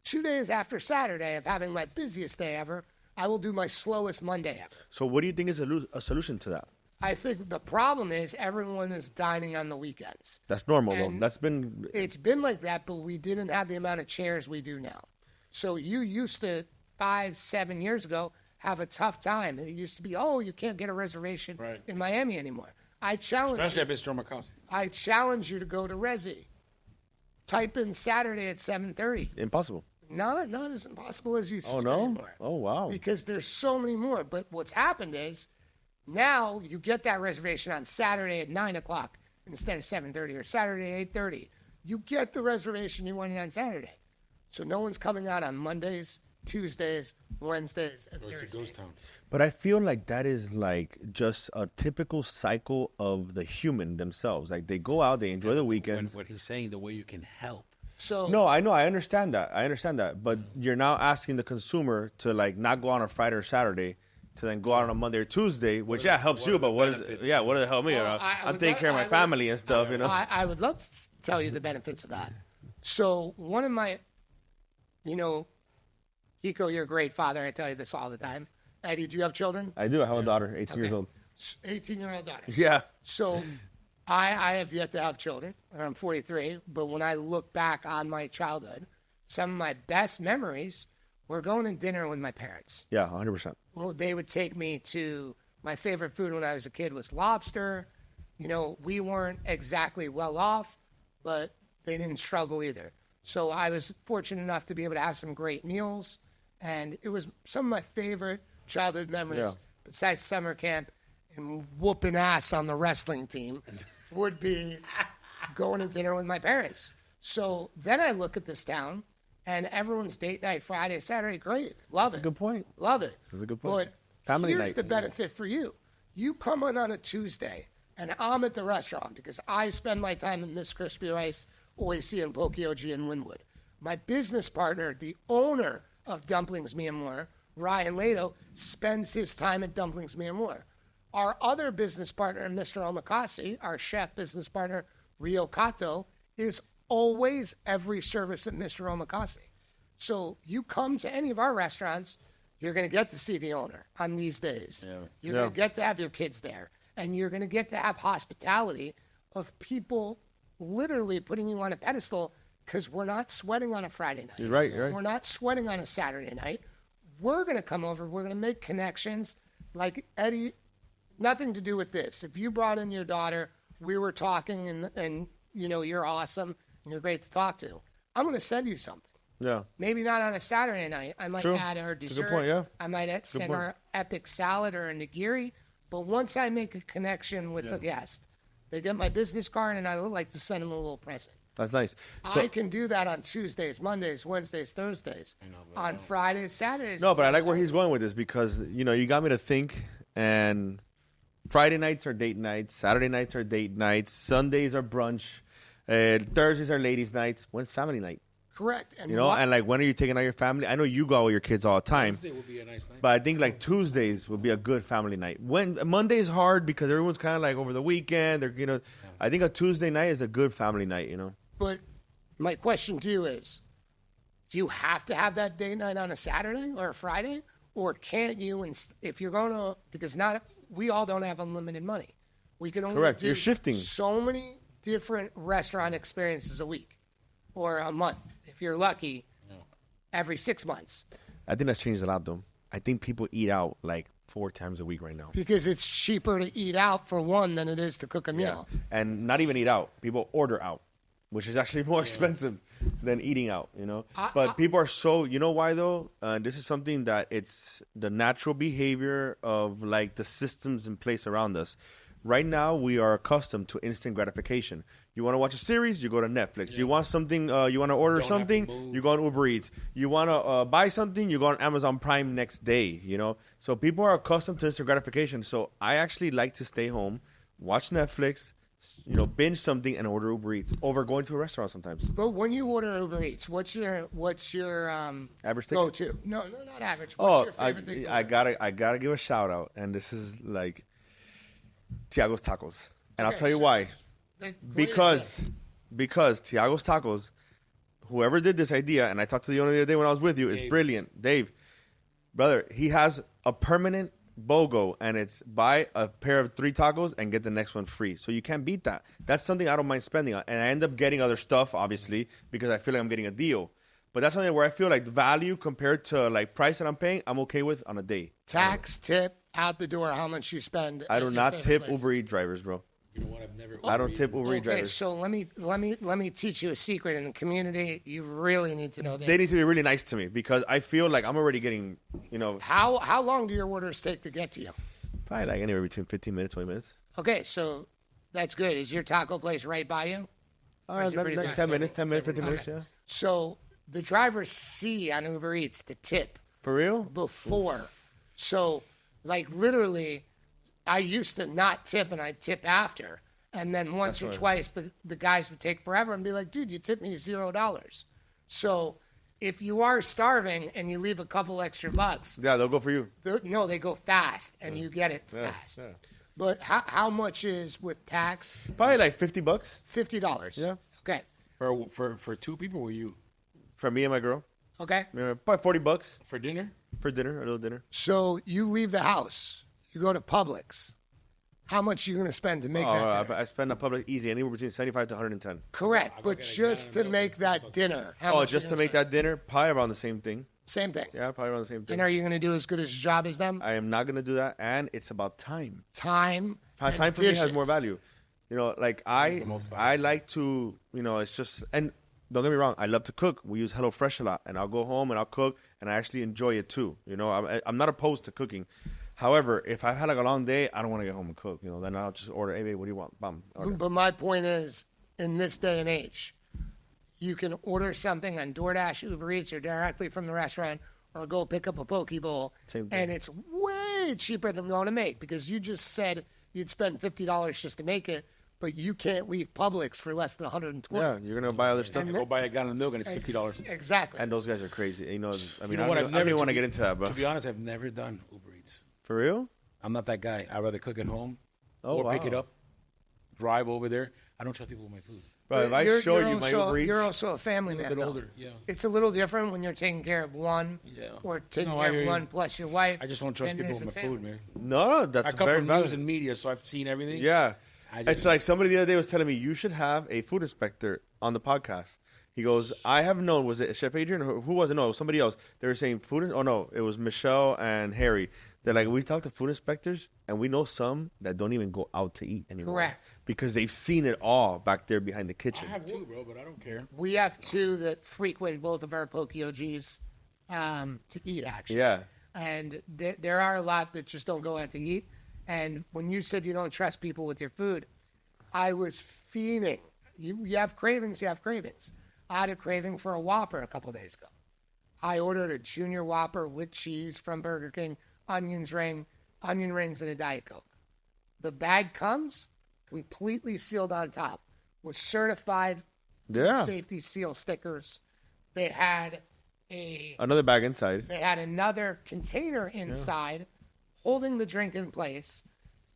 2 days after Saturday of having my busiest day ever, I will do my slowest Monday ever. So what do you think is a solution to that? I think the problem is everyone is dining on the weekends. That's normal, though. And That's been... It's been like that, but we didn't have the amount of chairs we do now. So you used to, 5-7 years ago, have a tough time. It used to be, you can't get a reservation in Miami anymore. Especially at Mr. Omakase. I challenge you to go to Resi. Type in Saturday at 7:30. Impossible. Not as impossible as you see Oh, no? anymore. Oh, wow. Because there's so many more. But what's happened is now you get that reservation on Saturday at 9 o'clock instead of 7:30, or Saturday at 8:30. You get the reservation you wanted on Saturday. So no one's coming out on Mondays, Tuesdays, Wednesdays, and Thursdays. It's a ghost town. But I feel like that is like just a typical cycle of the human themselves. Like they go out, they enjoy the weekends. What he's saying, the way you can help. So No, I know, I understand that. But you're now asking the consumer to like not go on a Friday or Saturday, to then go out on a Monday or Tuesday, which helps you. But what does it help me? Well, I'm taking care of my family and stuff. I would love to tell you the benefits of that. So one of my, Kiko, you're a great father. I tell you this all the time. Eddie, do you have children? I do. I have a daughter, 18 years old. 18-year-old daughter. Yeah. So I have yet to have children, and I'm 43. But when I look back on my childhood, some of my best memories were going to dinner with my parents. Yeah, 100%. Well, they would take me to, my favorite food when I was a kid was lobster. We weren't exactly well off, but they didn't struggle either. So I was fortunate enough to be able to have some great meals. And it was some of my favorite childhood memories, besides summer camp and whooping ass on the wrestling team, would be going to dinner with my parents. So then I look at this town, and everyone's date night, Friday, Saturday, great. Love it. Good point. Love it. That's a good point. But Family here's night. the benefit for you. You come in on a Tuesday, and I'm at the restaurant because I spend my time at Miss Crispy Rice, Oise, and Pokioji in Wynwood. My business partner, the owner of Dumplings Mi Amor, Ryan Lato, spends his time at Dumplings Mi Amor. Our other business partner, Mr. Omakase, our chef business partner, Rio Kato, is always every service at Mr. Omakase. So you come to any of our restaurants, you're going to get to see the owner on these days. Yeah. You're going to get to have your kids there. And you're going to get to have hospitality of people literally putting you on a pedestal because we're not sweating on a Friday night. You're right. We're not sweating on a Saturday night. We're going to come over. We're going to make connections. Like Eddie, nothing to do with this. If you brought in your daughter, we were talking, and you're awesome, and you're great to talk to. I'm going to send you something. Yeah. Maybe not on a Saturday night. I might add our That's dessert. a good point, yeah. I might send point. our epic salad or a nigiri. But once I make a connection with the guest, They get my business card, and I like to send them a little present. That's nice. I can do that on Tuesdays, Mondays, Wednesdays, Thursdays. On Fridays, Saturdays. No, but I like where he's going with this because, you got me to think. And Friday nights are date nights. Saturday nights are date nights. Sundays are brunch. Thursdays are ladies' nights. When's family night? Correct. And And like, when are you taking out your family? I know you go out with your kids all the time. Wednesday would be a nice night. But I think like Tuesdays would be a good family night. When Monday's hard because everyone's kind of like over the weekend. They're I think a Tuesday night is a good family night. But my question to you is, do you have to have that date night on a Saturday or a Friday, or can't you? If you're going to, because we all don't have unlimited money. We can only Correct. do You're shifting so many different restaurant experiences a week or a month. If you're lucky, every 6 months. I think that's changed a lot, though. I think people eat out like 4 times a week right now. Because it's cheaper to eat out for one than it is to cook a meal. And not even eat out. People order out, which is actually more expensive than eating out, But people are so, why though? This is something that it's the natural behavior of like the systems in place around us. Right now, we are accustomed to instant gratification. You want to watch a series, you go to Netflix. You want something, you want to order something, you go on Uber Eats. You want to buy something, you go on Amazon Prime next day, So people are accustomed to instant gratification. So I actually like to stay home, watch Netflix, binge something and order Uber Eats over going to a restaurant sometimes. But when you order Uber Eats, what's your average ticket? go-to? No, not average. What's your favorite thing to order? I gotta give a shout out, and this is like Tiago's Tacos, and I'll Okay, tell you so- why. Because Because Tiago's Tacos, whoever did this idea, and I talked to the owner the other day when I was with you, is Dave. brilliant. Dave, brother, he has a permanent BOGO, and it's buy a pair of 3 tacos and get the next one free. So you can't beat that. That's something I don't mind spending on. And I end up getting other stuff, obviously, because I feel like I'm getting a deal. But that's something where I feel like the value compared to like price that I'm paying, I'm okay with on a day. tax, tip, out the door, how much you spend. I at do your not favorite tip place. Uber Eats drivers, bro. You know what? I've never. I don't tip Uber Eats Okay, drivers. so let me teach you a secret in the community. You really need to know this. They need to be really nice to me because I feel like I'm already getting, How long do your orders take to get to you? probably like anywhere between 15 minutes, 20 minutes. Okay, so that's good. Is your taco place right by you? Is it pretty Like close? 10 minutes, 10 minutes, 15 minutes, Okay. yeah. So the drivers see on Uber Eats the tip For real? before. So, like, literally, I used to not tip and I'd tip after. And then once or twice, the guys would take forever and be like, dude, you tipped me $0. So if you are starving and you leave a couple extra bucks, Yeah, they'll go for you. no, they go fast and you get it fast. Yeah. But how much is with tax? Probably like $50 $50. Yeah. Okay. For 2 people, were you for me and my girl. Okay. Probably $40 for dinner? for dinner, a little dinner. So you leave the house, you go to Publix. How much are you going to spend to make that dinner? I spend a public easy anywhere between 75 to 110. Correct. But just to make that dinner. How much Just you to gonna make spend? that dinner, probably around the same thing. Same thing. Yeah, probably around the same thing. And are you going to do as good a job as them? I am not going to do that, and it's about time. Time. and Time for me has dishes. more value. Like I like to, it's just, and don't get me wrong, I love to cook. We use HelloFresh a lot, and I'll go home and I'll cook, and I actually enjoy it too. I'm not opposed to cooking. However, if I've had like a long day, I don't want to get home and cook. Then I'll just order, hey, babe, what do you want? Bam. Order. But my point is, in this day and age, you can order something on DoorDash, Uber Eats, or directly from the restaurant, or go pick up a poke bowl, Same thing. and it's way cheaper than going to make because you just said you'd spend $50 just to make it, but you can't leave Publix for less than $120. Yeah, you're going to buy other stuff. Go buy a gallon of milk and it's $50. Exactly. And those guys are crazy. I You know don't what? even want to get into that, bro. To be honest, I've never done Uber Eats. For real? I'm not that guy. I'd rather cook at home Oh, or pick it wow. up, drive over there. I don't trust people with my food. Bro, if I show you my Uber Eats, You're also a family A man. bit though. older, yeah. It's a little different when you're taking care of one Yeah. or taking No, I care hear of you. one plus your wife. I just don't trust and people as with a my food, family. man. no, that's I come very from valid. news and media, so I've seen everything. Yeah. I It's just- like somebody the other day was telling me, you should have a food inspector on the podcast. He goes, I have known, was it Chef Adrian? Or who was it? No, it was somebody else. They were saying oh no, it was Michelle and Harry. They're like, we talk to food inspectors, and we know some that don't even go out to eat anymore. Correct. Because they've seen it all back there behind the I kitchen. have 2, bro, but I don't care. We have 2 that frequent both of our Poke OGs to eat, actually. Yeah. And there are a lot that just don't go out to eat. And when you said you don't trust people with your food, I was fiending. You have cravings, you have cravings. I had a craving for a Whopper a couple days ago. I ordered a Junior Whopper with cheese from Burger King, onion rings, and a Diet Coke. The bag comes completely sealed on top with certified safety seal stickers. They had another bag inside. They had another container inside holding the drink in place.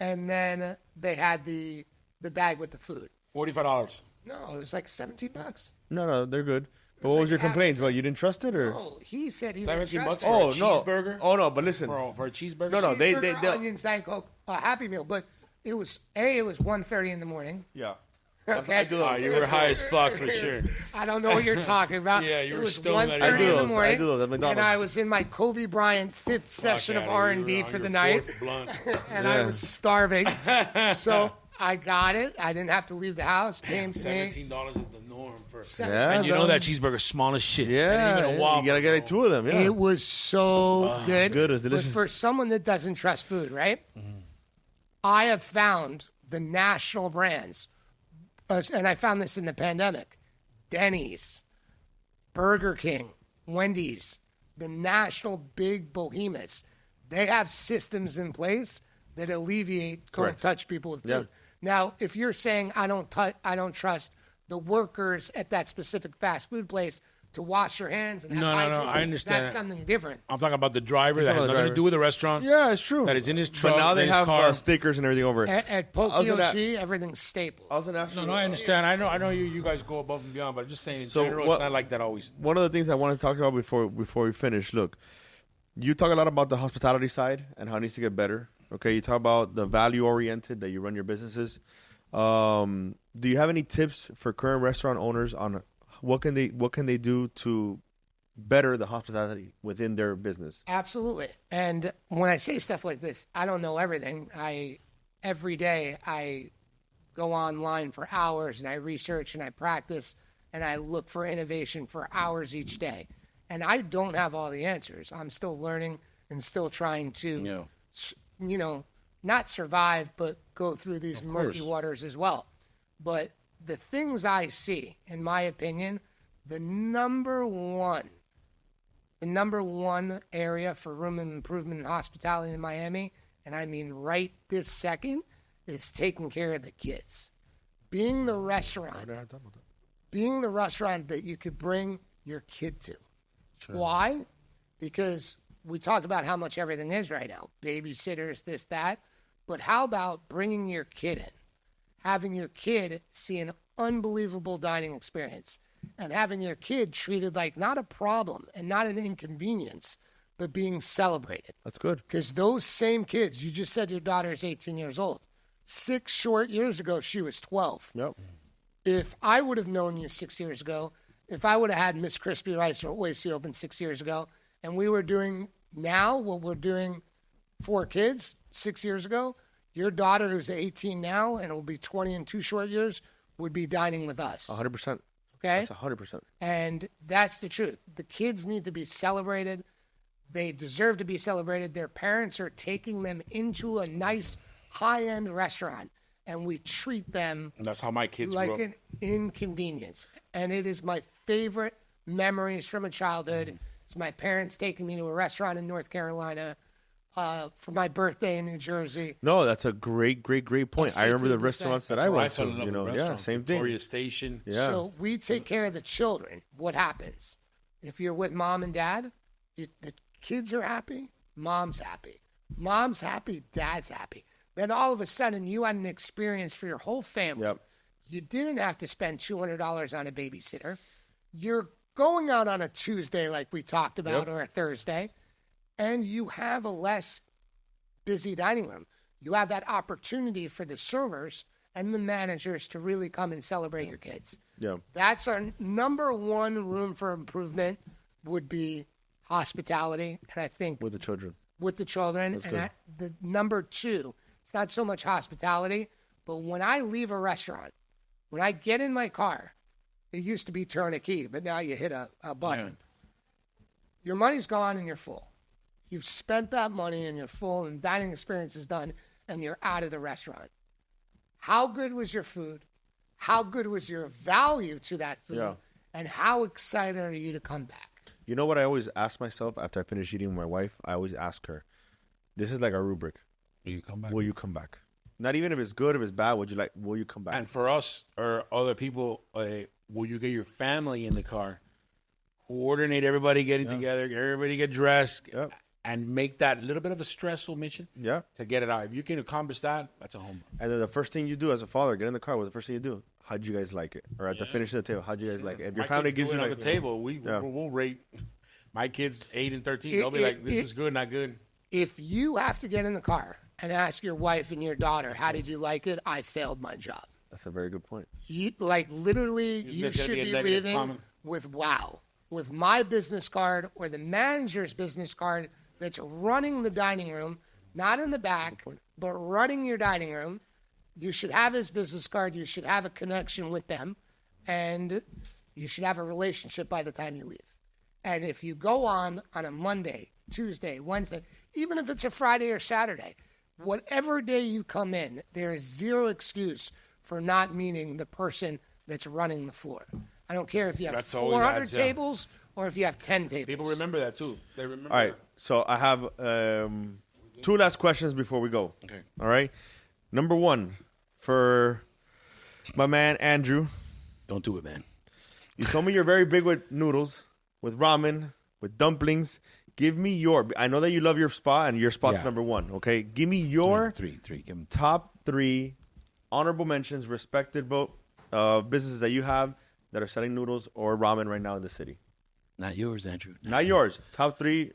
And then they had the bag with the food. $45. No, it was like $17. No, they're good. But what was your complaints? What, you didn't trust it, or? No, he said he $17 didn't trust for it. a cheeseburger? Oh no, but listen. For a cheeseburger? No, they onions, Diet Coke, a Happy Meal. But it was 1:30 in the morning. Yeah. Okay. You were high as fuck for sure. I don't know what you're talking about. Yeah, you were It was stoned. 1:30 in the morning. I do those at McDonald's. And I was in my Kobe Bryant 5th session of R&D for the night. And I was starving. So I got it. I didn't have to leave the house. Came to me. $17 is the norm for. Yeah, And you know that cheeseburger's small as shit. Yeah, Even a Whopper, you gotta get like 2 of them. Yeah. It was so good. Good, it was delicious. But for someone that doesn't trust food, right? Mm-hmm. I have found the national brands, and I found this in the pandemic, Denny's, Burger King, Wendy's, the national big behemoths. They have systems in place that alleviate don't touch people with food. Yeah. Now, if you're saying I don't trust the workers at that specific fast food place to wash your hands and have hygiene, I understand. that's something different. I'm talking about the driver that has about the nothing to driver. do with the restaurant. Yeah, it's true. That is in his truck, But now they in his have car. stickers and everything over it. At Pokio everything's stapled. I was gonna ask you. No, I understand. I know you guys go above and beyond, but I'm just saying in general, it's not like that always. One of the things I want to talk about before we finish. Look, you talk a lot about the hospitality side and how it needs to get better. Okay, you talk about the value oriented that you run your businesses. Do you have any tips for current restaurant owners on what can they do to better the hospitality within their business? Absolutely. And when I say stuff like this, I don't know everything. Every day I go online for hours and I research and I practice and I look for innovation for hours each day. And I don't have all the answers. I'm still learning and still trying to, not survive, but go through these murky waters as well. But the things I see, in my opinion, the number one area for room improvement in hospitality in Miami, and I mean right this second, is taking care of the kids. Being the restaurant that you could bring your kid to. Sure. Why? Because we talked about how much everything is right now. Babysitters, this, that. But how about bringing your kid in? Having your kid see an unbelievable dining experience and having your kid treated like not a problem and not an inconvenience, but being celebrated. That's good. Because those same kids, you just said your daughter is 18 years old. 6 short years ago, she was 12. Yep. If I would have known you 6 years ago, if I would have had Miss Crispy Rice or Oise open 6 years ago, and we were doing now what we're doing for kids 6 years ago, your daughter who's 18 now and will be 20 in 2 short years would be dining with us. 100%. Okay? That's 100%. And that's the truth. The kids need to be celebrated. They deserve to be celebrated. Their parents are taking them into a nice high-end restaurant, and we treat them And that's how my kids like grew up. an inconvenience. And it is my favorite memories from a childhood. Mm-hmm. It's my parents taking me to a restaurant in North Carolina for my birthday in New Jersey. No, that's a great point. I remember the restaurants that I went to. fell in love with restaurants. Same thing. Victoria Station. Yeah. So we take care of the children. What happens? If you're with mom and dad, the kids are happy, mom's happy. Mom's happy, dad's happy. Then all of a sudden you had an experience for your whole family. Yep. You didn't have to spend $200 on a babysitter. You're going out on a Tuesday like we talked about or a Thursday, and you have a less busy dining room. You have that opportunity for the servers and the managers to really come and celebrate your kids. Yeah. That's our number one room for improvement would be hospitality, and I think With the children. with the children. And the number two, it's not so much hospitality, but when I leave a restaurant, when I get in my car, it used to be turn a key, but now you hit a button. Yeah. Your money's gone and you're full. You've spent that money and you're full and dining experience is done and you're out of the restaurant. how good was your food? How good was your value to that food? Yeah. And how excited are you to come back? You know what I always ask myself after I finish eating with my wife? I always ask her, this is like our rubric. Will you come back? Will you come back? Not even if it's good, if it's bad, will you come back? And for us or other people, will you get your family in the car, coordinate everybody getting together, everybody get dressed, and make that little bit of a stressful mission to get it out. If you can accomplish that, that's a home run. And then the first thing you do as a father, get in the car. What's the first thing you do? How'd you guys like it? Or at the finish of the table, how'd you guys like it? If your family gives you on like the table, we'll rate my kids 8 and 13. They'll be like, this is good, not good. If you have to get in the car and ask your wife and your daughter, how did you like it? I failed my job. That's a very good point. You should be leaving with wow. With my business card or the manager's business card that's running the dining room, not in the back, but running your dining room. You should have his business card. You should have a connection with them. And you should have a relationship by the time you leave. And if you go on a Monday, Tuesday, Wednesday, even if it's a Friday or Saturday, whatever day you come in, there is zero excuse for not meeting the person that's running the floor. I don't care if you have 400 tables or if you have 10 tables. People remember that too. They remember. All right. So I have 2 last questions before we go. Okay. All right. Number 1, for my man Andrew. Don't do it, man. You told me you're very big with noodles, with ramen, with dumplings. Give me I know that you love your spot, and your spot's number 1. Okay. Give me your three. Give me top 3 honorable mentions, respected businesses that you have that are selling noodles or ramen right now in the city. Not yours, Andrew. Not yours. Top 3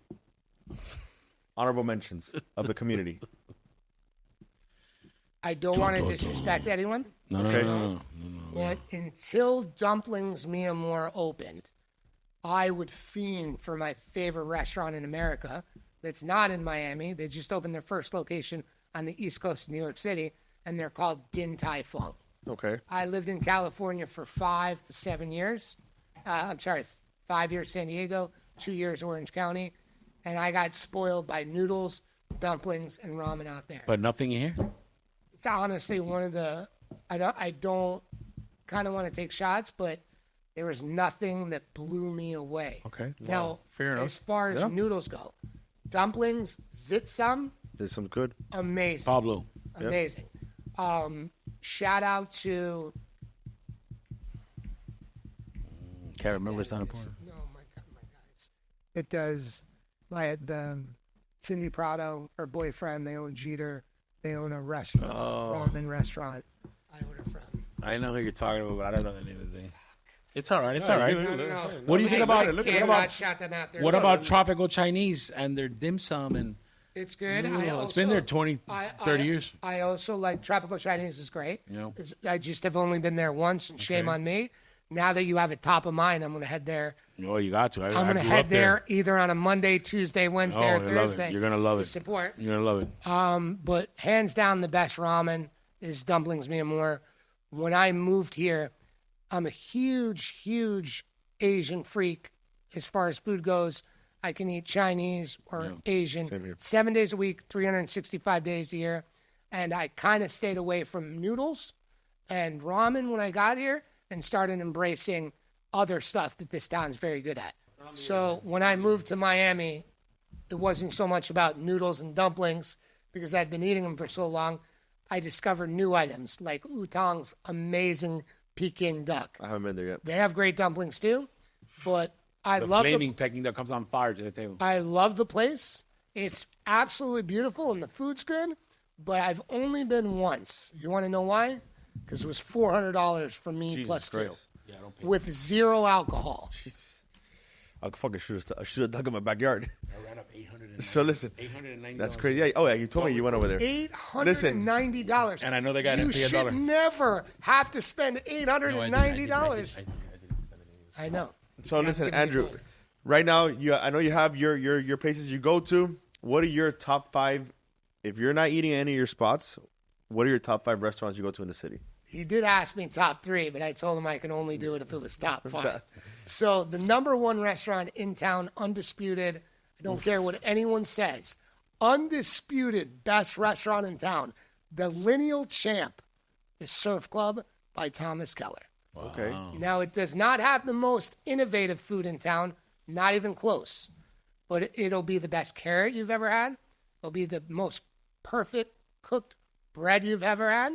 honorable mentions of the community. I don't want to disrespect anyone. No. But until Dumplings Mi Amor opened, I would fiend for my favorite restaurant in America that's not in Miami. They just opened their first location on the East Coast of New York City, and they're called Din Tai Fung. Okay. I lived in California for 5 to 7 years. 5 years San Diego, 2 years Orange County, and I got spoiled by noodles, dumplings, and ramen out there. But nothing in here? It's honestly one of the I don't kind of want to take shots, but there was nothing that blew me away. Okay. Now, fair enough. as far as noodles go, dumplings, zitsum, Did some good. amazing. Pablo. Amazing. Shout out to Can't remember. It's not important. no, my guys. It does. The Cindy Prado, her boyfriend, they own Jeter. They own a restaurant, ramen restaurant. I order from. I know who you're talking about, but I don't know the name of the thing. It's all right. It's all right. No. What do you think about it? What about Tropical Chinese and their dim sum? And It's good. it's been there 20, 30 years. I also like Tropical Chinese is great. You know? I just have only been there once, and shame on me. Now that you have it top of mind, I'm going to head there. Oh, you got to. I'm going to head there either on a Monday, Tuesday, Wednesday, or Thursday. You're going to love it. Support. You're going to love it. But hands down, the best ramen is Dumplings Mi Amor. When I moved here, I'm a huge, huge Asian freak as far as food goes. I can eat Chinese or Asian 7 days a week, 365 days a year. And I kind of stayed away from noodles and ramen when I got here and started embracing other stuff that this town's very good at. So when I moved to Miami, it wasn't so much about noodles and dumplings because I'd been eating them for so long. I discovered new items like Utong's amazing Peking duck. I haven't been there yet. They have great dumplings too, but I The love flaming Peking that comes on fire to the table. I love the place. It's absolutely beautiful and the food's good, but I've only been once. You want to know why? Because it was $400 for me Jesus plus Christ. 2 Yeah, I don't pay. with 0 alcohol. I fucking should have dug in my backyard. I ran up 890. So listen, $890. that's crazy. Yeah. Oh yeah, you told me you went over there. $890. And I know they got You it. should $1. never have to spend $890. I didn't spend it. I know. So listen, give me Andrew. money. Right now, I know you have your places you go to. What are your top 5? If you're not eating at any of your spots, what are your top 5 restaurants you go to in the city? He did ask me top 3, but I told him I can only do it if it was top 5. So the number 1 restaurant in town, undisputed, I don't care what anyone says, undisputed best restaurant in town, the lineal champ the Surf Club by Thomas Keller. Okay. Now, it does not have the most innovative food in town, not even close. But it'll be the best carrot you've ever had. It'll be the most perfect cooked bread you've ever had.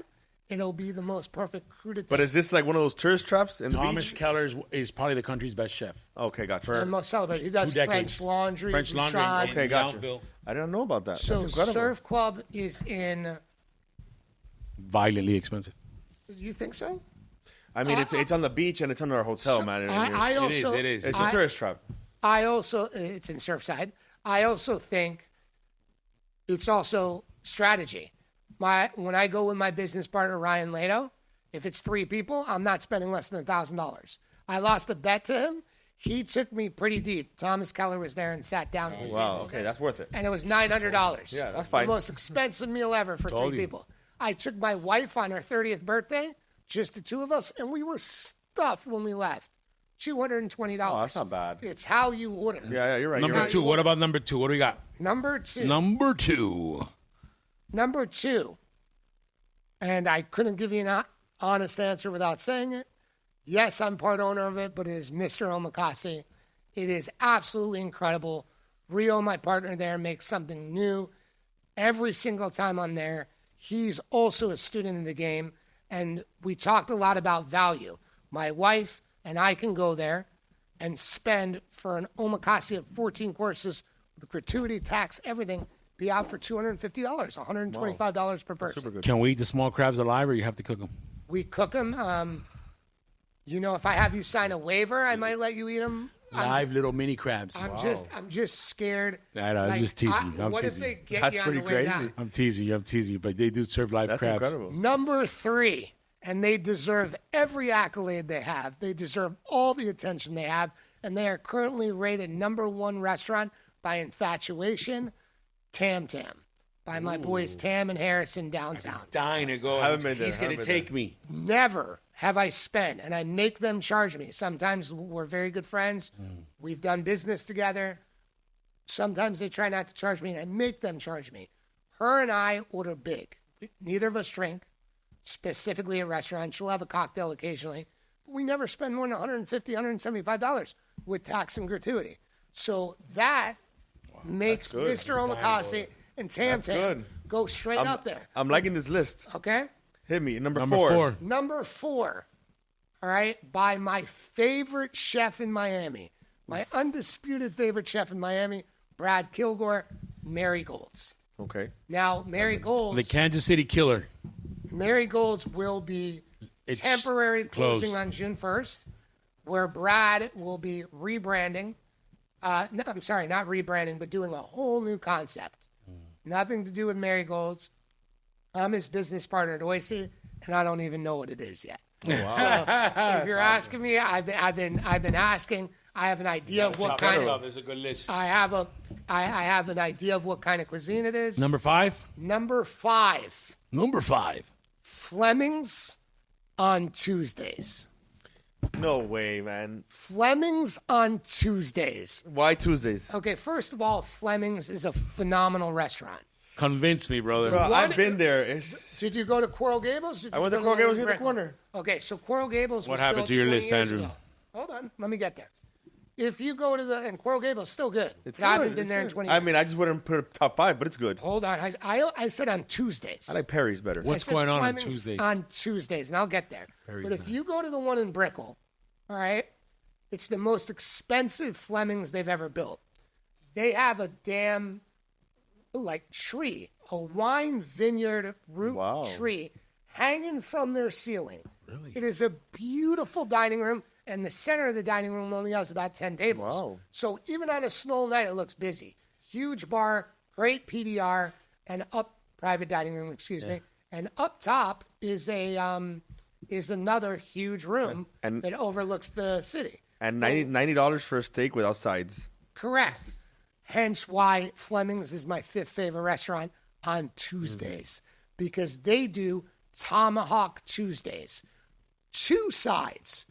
It'll be the most perfect crudité. But is this like one of those tourist traps in the Thomas beach? Keller is probably the country's best chef. Okay, gotcha. the most celebrated. He does 2 decades. French laundry. French laundry. Bouchard. Okay, gotcha. Yountville. I didn't know about that. So That's incredible. Surf Club is in. Violently expensive. You think so? I mean, it's on the beach and it's under our hotel, man. I also, It is. It's a tourist trap. I also, it's in Surfside. I also think it's also strategy. When I go with my business partner, Ryan Lato, if it's 3 people, I'm not spending less than $1,000. I lost a bet to him. He took me pretty deep. Thomas Keller was there and sat down. And Wow. Okay, that's worth it. And it was $900. Yeah, that's fine. The most expensive meal ever for 3 people. I took my wife on her 30th birthday, just the 2 of us, and we were stuffed when we left. $220. Oh, that's not bad. It's how you order. Yeah, you're right. Number You're right. 2. What about number 2? What do we got? Number 2. Number 2. And I couldn't give you an honest answer without saying it. Yes, I'm part owner of it, but it is Mr. Omakase. It is absolutely incredible. Rio, my partner there, makes something new every single time I'm there. He's also a student in the game, and we talked a lot about value. My wife and I can go there and spend for an omakase of 14 courses with gratuity, tax, everything, be out for $250, $125 per person. Super good. Can we eat the small crabs alive, or you have to cook them? We cook them. If I have you sign a waiver, I might let you eat them. Live little mini crabs. I'm just scared. I'm just teasing you. I'm what teasing if you. they get That's you on the pretty way crazy. down? I'm teasing you, but they do serve live That's crabs. incredible. Number 3, and they deserve every accolade they have. They deserve all the attention they have, and they are currently rated number 1 restaurant by Infatuation, Tam Tam, by my boys Tam and Harrison downtown. Dying to go. Haven't been there, He's going to haven't been take me. Never have I spent, and I make them charge me. Sometimes we're very good friends. We've done business together. Sometimes they try not to charge me, and I make them charge me. Her and I order big. Neither of us drink, specifically at restaurants. She'll have a cocktail occasionally. But we never spend more than $150, $175 with tax and gratuity. So that makes good. Mr. Omakase and Tam Tam good. go straight up there. I'm liking this list. Okay? Hit me. Number Number 4. 4. Number 4, all right, by my favorite chef in Miami, my undisputed favorite chef in Miami, Brad Kilgore, Marigolds. Okay. Now, Marigolds, The Kansas City Killer. Marigolds will be It's temporary closing closed. on June 1st, where Brad will be rebranding. No, I'm sorry, not rebranding, but doing a whole new concept. Nothing to do with Marigolds. I'm his business partner at Oise, and I don't even know what it is yet. So if you're asking me, I've been asking. I have an idea of what kind of. There's a good list. I have an idea of what kind of cuisine it is. Number 5. Number 5, Number 5. Fleming's on Tuesdays. No way, man. Fleming's on Tuesdays. Why Tuesdays? Okay, first of all, Fleming's is a phenomenal restaurant. Convince me, brother. Bro, What- I've been there. Did you go to Coral Gables? I went to Coral Gables here in the corner. Okay, so Coral Gables. What was happened built to your 20 list, years Andrew? ago. Hold on, let me get there. If you go to and Coral Gables, still good. It's I haven't good. been It's there in good. 20 years. I mean, I just wouldn't put it top 5, but it's good. Hold on, I said on Tuesdays. I like Perry's better. I What's said going on Fleming's Tuesdays? On Tuesdays, and I'll get there. Perry's But if you go to the one in Brickell, all right, it's the most expensive Fleming's they've ever built. They have a damn tree, a wine vineyard root Wow. tree hanging from their ceiling. Really? It is a beautiful dining room, and the center of the dining room only has about 10 tables. Wow. So even on a snow night, it looks busy. Huge bar, great PDR, and private dining room, excuse me. And up top is another huge room And- that overlooks the city. And $90 for a steak without sides. Correct. Hence why Fleming's is my 5th favorite restaurant on Tuesdays, because they do Tomahawk Tuesdays. 2 sides,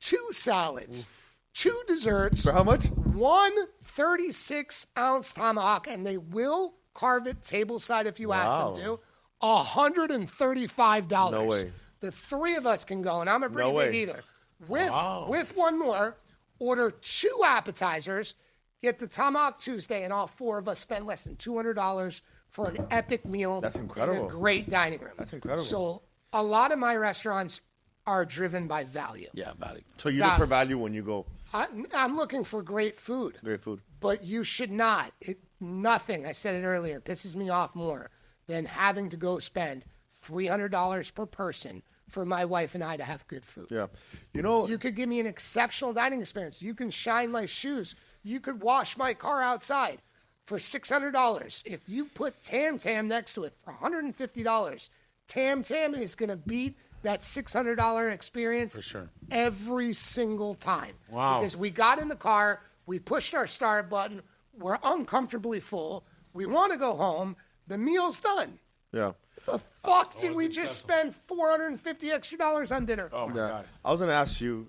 2 salads, 2 desserts, For how much? 1 36-ounce tomahawk, and they will carve it tableside if you ask them to. $135. No way. The three of us can go, and I'm a pretty No big way. eater. With one more, order 2 appetizers, get the Tomahawk Tuesday, and all 4 of us spend less than $200 for an epic meal. That's incredible. In a great dining room. That's incredible. So a lot of my restaurants are driven by value. Yeah, value. So you look for value when you go. I'm looking for great food. Great food. But you should not. Nothing, I said it earlier, pisses me off more than having to go spend $300 per person for my wife and I to have good food. Yeah. You know, You could give me an exceptional dining experience. You can shine my shoes. You could wash my car outside for $600. If you put Tam Tam next to it for $150, Tam Tam is going to beat that $600 experience For sure. every single time. Wow. Because we got in the car, we pushed our start button, we're uncomfortably full, we want to go home, the meal's done. yeah. The fuck did we just spend $450 extra on dinner? Oh, my God. I was going to ask you,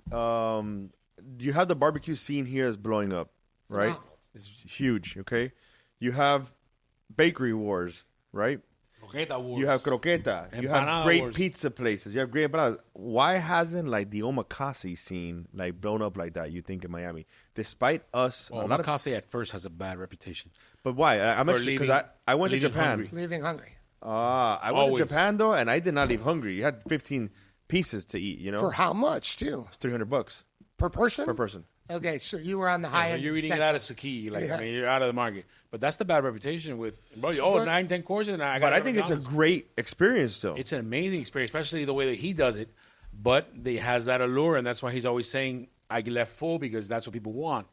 you have the barbecue scene here is blowing up, right? Phenomenal. It's huge, okay? You have bakery wars, right? Croqueta wars. You have croqueta. You have Empanada great wars. pizza places. You have great empanadas. Why hasn't like the Omakase scene like blown up like that? You think in Miami, despite us, Well, a lot of, Omakase at first has a bad reputation. but why? I'm For actually because leaving- I went to leaving Japan. hungry. Leaving hungry. I went Always. to Japan though, and I did not leave hungry. You had 15 pieces to eat. You know, For how much, too? it's $300 Per person? per person. Okay, so you were on the high Yeah, end. you're of the eating it spectrum. out of Saki. Like, Yeah. I mean, you're out of the market. But that's the bad reputation with, bro, 9, 10 courses, and I got But I think it's a $100. great experience though. It's an amazing experience, especially the way that he does it. But he has that allure, and that's why he's always saying, I left full because that's what people want.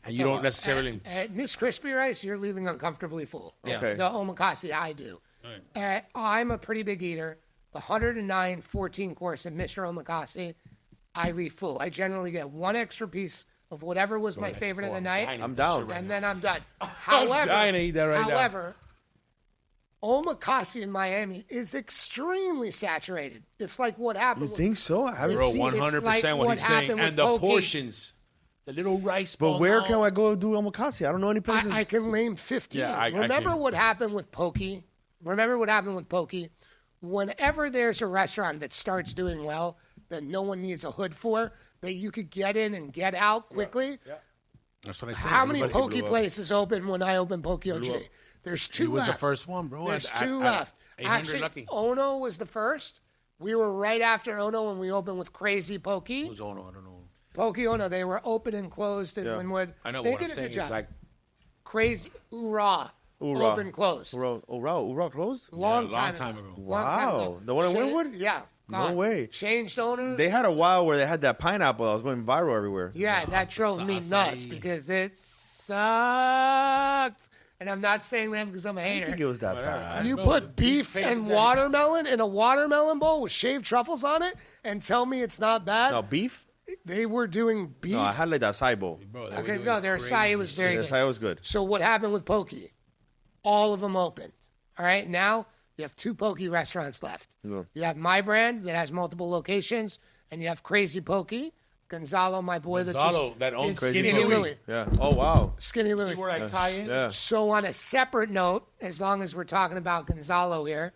And you don't necessarily. At Miss Crispy Rice, you're leaving uncomfortably full. Yeah. Okay. The Omakase, I do. I'm a pretty big eater. The 109 14 course at Mr. Omakase, I leave full. I generally get one extra piece of whatever was my favorite of the night, I'm down. and then I'm done. However, dying to eat that right now. however, Omakase in Miami is extremely saturated. It's like what happened. You think so? I haven't Bro, See, seen. it's 100% like what what he's saying. happened with And the poke. portions. The little rice But ball where now. can I go do omakase? I don't know any places. I can name 15. Yeah, I Remember can. what happened with Pokey? Remember what happened with Pokey? Whenever there's a restaurant that starts doing well, that no one needs a hood for, that you could get in and get out quickly. That's what I said. How many Everybody Pokey blew up. places opened when I opened Pokey OG? There's 2 He was left. the first one, bro. There's I- 2 I- left. 800 Actually, lucky. Ono was the first. We were right after Ono when we opened with Crazy Pokey. Who's on? I don't know. Pokey Ono, they were open and closed in Yeah. Wynwood. I know They what did I'm a saying. good job. It's like Crazy Oura. Oura. Open closed. Ura closed? Long long time time ago. ago. Long time Wow. ago. The one in Cha- Wynwood? Yeah. No gone. way. Changed owners. They had a while where they had that pineapple that was going viral everywhere. Yeah, that drove me acai. nuts because it sucked. And I'm not saying that because I'm a I didn't hater. think it was that bad. You Bro, put these beef faces and that- watermelon in a watermelon bowl with shaved truffles on it and tell me it's not bad? No, beef? They were doing beef. No, I had like that acai bowl. Bro, they were Okay, doing no, their crazy acai was very The good. acai was good. So what happened with Pokey? All of them opened. All right, now you have 2 Pokey restaurants left. Yeah. You have my brand that has multiple locations, and you have Crazy Pokey. Gonzalo, my boy, Gonzalo, that owns it's Crazy Skinny Pokey. Louie. Yeah. Oh, wow. Skinny Louie. See where I tie in? Yeah. So on a separate note, as long as we're talking about Gonzalo here,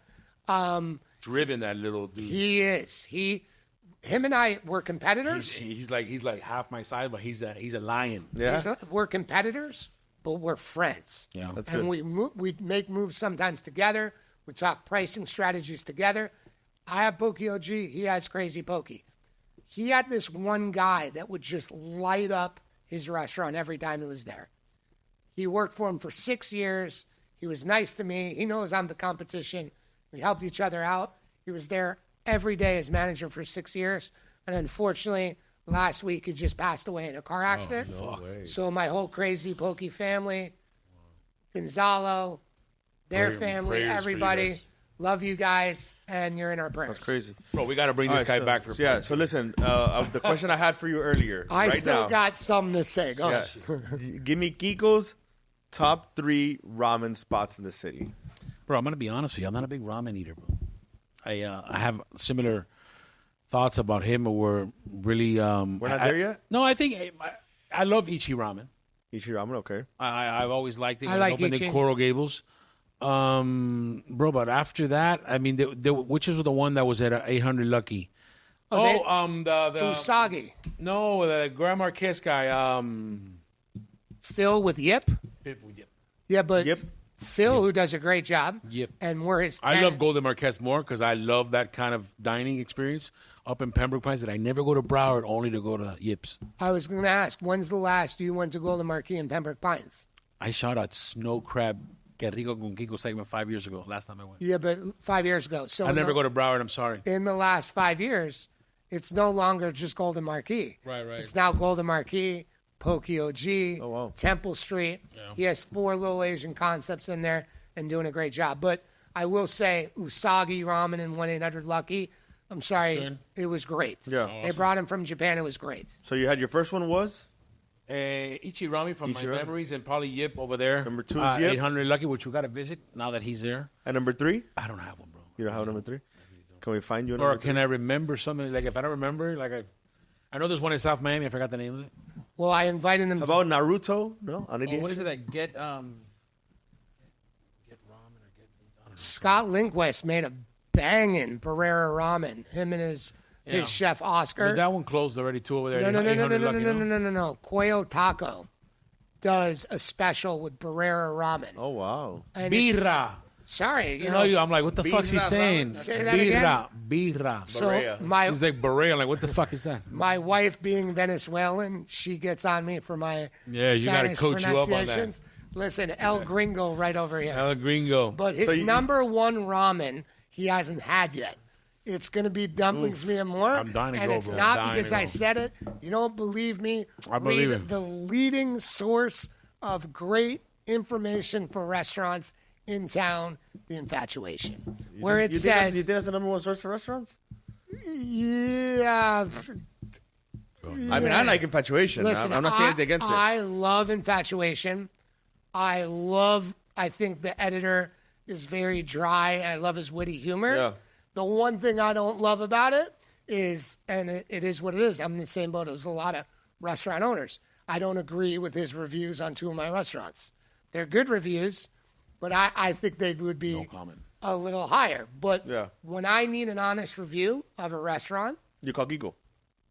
Driven that little dude. he is. Him and I were competitors. He's like half my size, but he's a lion. Yeah. We're competitors, but we're friends. Yeah. That's And good. we make moves sometimes together. We talk pricing strategies together. I have Pokey OG. He has Crazy Pokey. He had this one guy that would just light up his restaurant every time he was there. He worked for him for 6 years. He was nice to me. He knows I'm the competition. We helped each other out. He was there every day as manager for 6 years. And unfortunately, last week he just passed away in a car accident. So my whole Crazy Pokey family, Gonzalo, their family, prayers for you everybody, guys. love you guys, and you're in our prayers. That's crazy. Bro, we got to bring this guy back for Yeah, so listen, of the question I had for you earlier. I right still now, got something to say. Go yeah, ahead. give me Kiko's top 3 ramen spots in the city. Bro, I'm gonna be honest with you. I'm not a big ramen eater, bro. I have similar thoughts about him, but we're really We're not there yet? No, I think I love Ichi Ramen. Ichi ramen, okay. I've always liked it. I It like opened Ichi. in Coral Gables. Bro, but after that, I mean, which is the one that was at 800 Lucky? The Usagi. No, the Grand Marquez guy. Phil with Yip. Yeah, but Yep. Phil, who does a great job. Yep. And we're his. I love Golden Marquez more because I love that kind of dining experience up in Pembroke Pines. That I never go to Broward, only to go to Yips. I was going to ask, when's the last you went to Golden Marquis in Pembroke Pines? I shot at Snow Crab Que Rico con Kiko segment 5 years ago. Last time I went. Yeah, but 5 years ago. So I never go to Broward. I'm sorry. In the last 5 years, it's no longer just Golden Marquis. Right. It's now Golden Marquis, Poke OG, Oh, wow. Temple Street. Yeah. He has 4 little Asian concepts in there and doing a great job. But I will say, Usagi Ramen and 1-800 Lucky, I'm sorry, Good. it was great. Yeah. They brought him from Japan. It was great. So you had your first one was? Ichirami from Ichirami. my memories, and probably Yip over there. Number 2 is Yip. 800 Lucky, which we got to visit now that he's there. And number 3? I don't have one, bro. You don't have number 3? Can we find you a Or number 3? can I remember something? Like, if I don't remember, I know there's one in South Miami. I forgot the name of it. Well, I invited them How to about Naruto? No? On Oh, what is it that get ramen or get? I don't know. Scott Lindquist made a banging Barrera ramen. Him and his chef Oscar. But that one closed already too over there. No, 800 Lucky, no. Quail Taco does a special with Barrera ramen. Oh, wow. And it's- Birra. Sorry, You know, I'm like, what the fuck's he Birra saying? ramen. Say that again? Birra. So Barea. He's like Beret. I'm like, what the fuck is that? my wife being Venezuelan, she gets on me for my Yeah, you gotta Spanish coach you up on that. pronunciations. Listen, El Gringo right over here. El Gringo. But his number one ramen he hasn't had yet. It's going to be Dumplings Mi Amor. I'm dying to and go, it's bro. not I'm dying because to I go. said it. You don't believe me? I believe Read it. the leading source of great information for restaurants in town, The Infatuation, where it You think says, that's the number 1 source for restaurants? yeah. I mean, I like Infatuation. Listen, I'm not saying anything against it. I love Infatuation. I think the editor is very dry. I love his witty humor. Yeah. The one thing I don't love about it is, and it is what it is, I'm in the same boat as a lot of restaurant owners. I don't agree with his reviews on 2 of my restaurants. They're good reviews, but I think they would be No comment. a little higher. But Yeah. when I need an honest review of a restaurant, You call Kiko.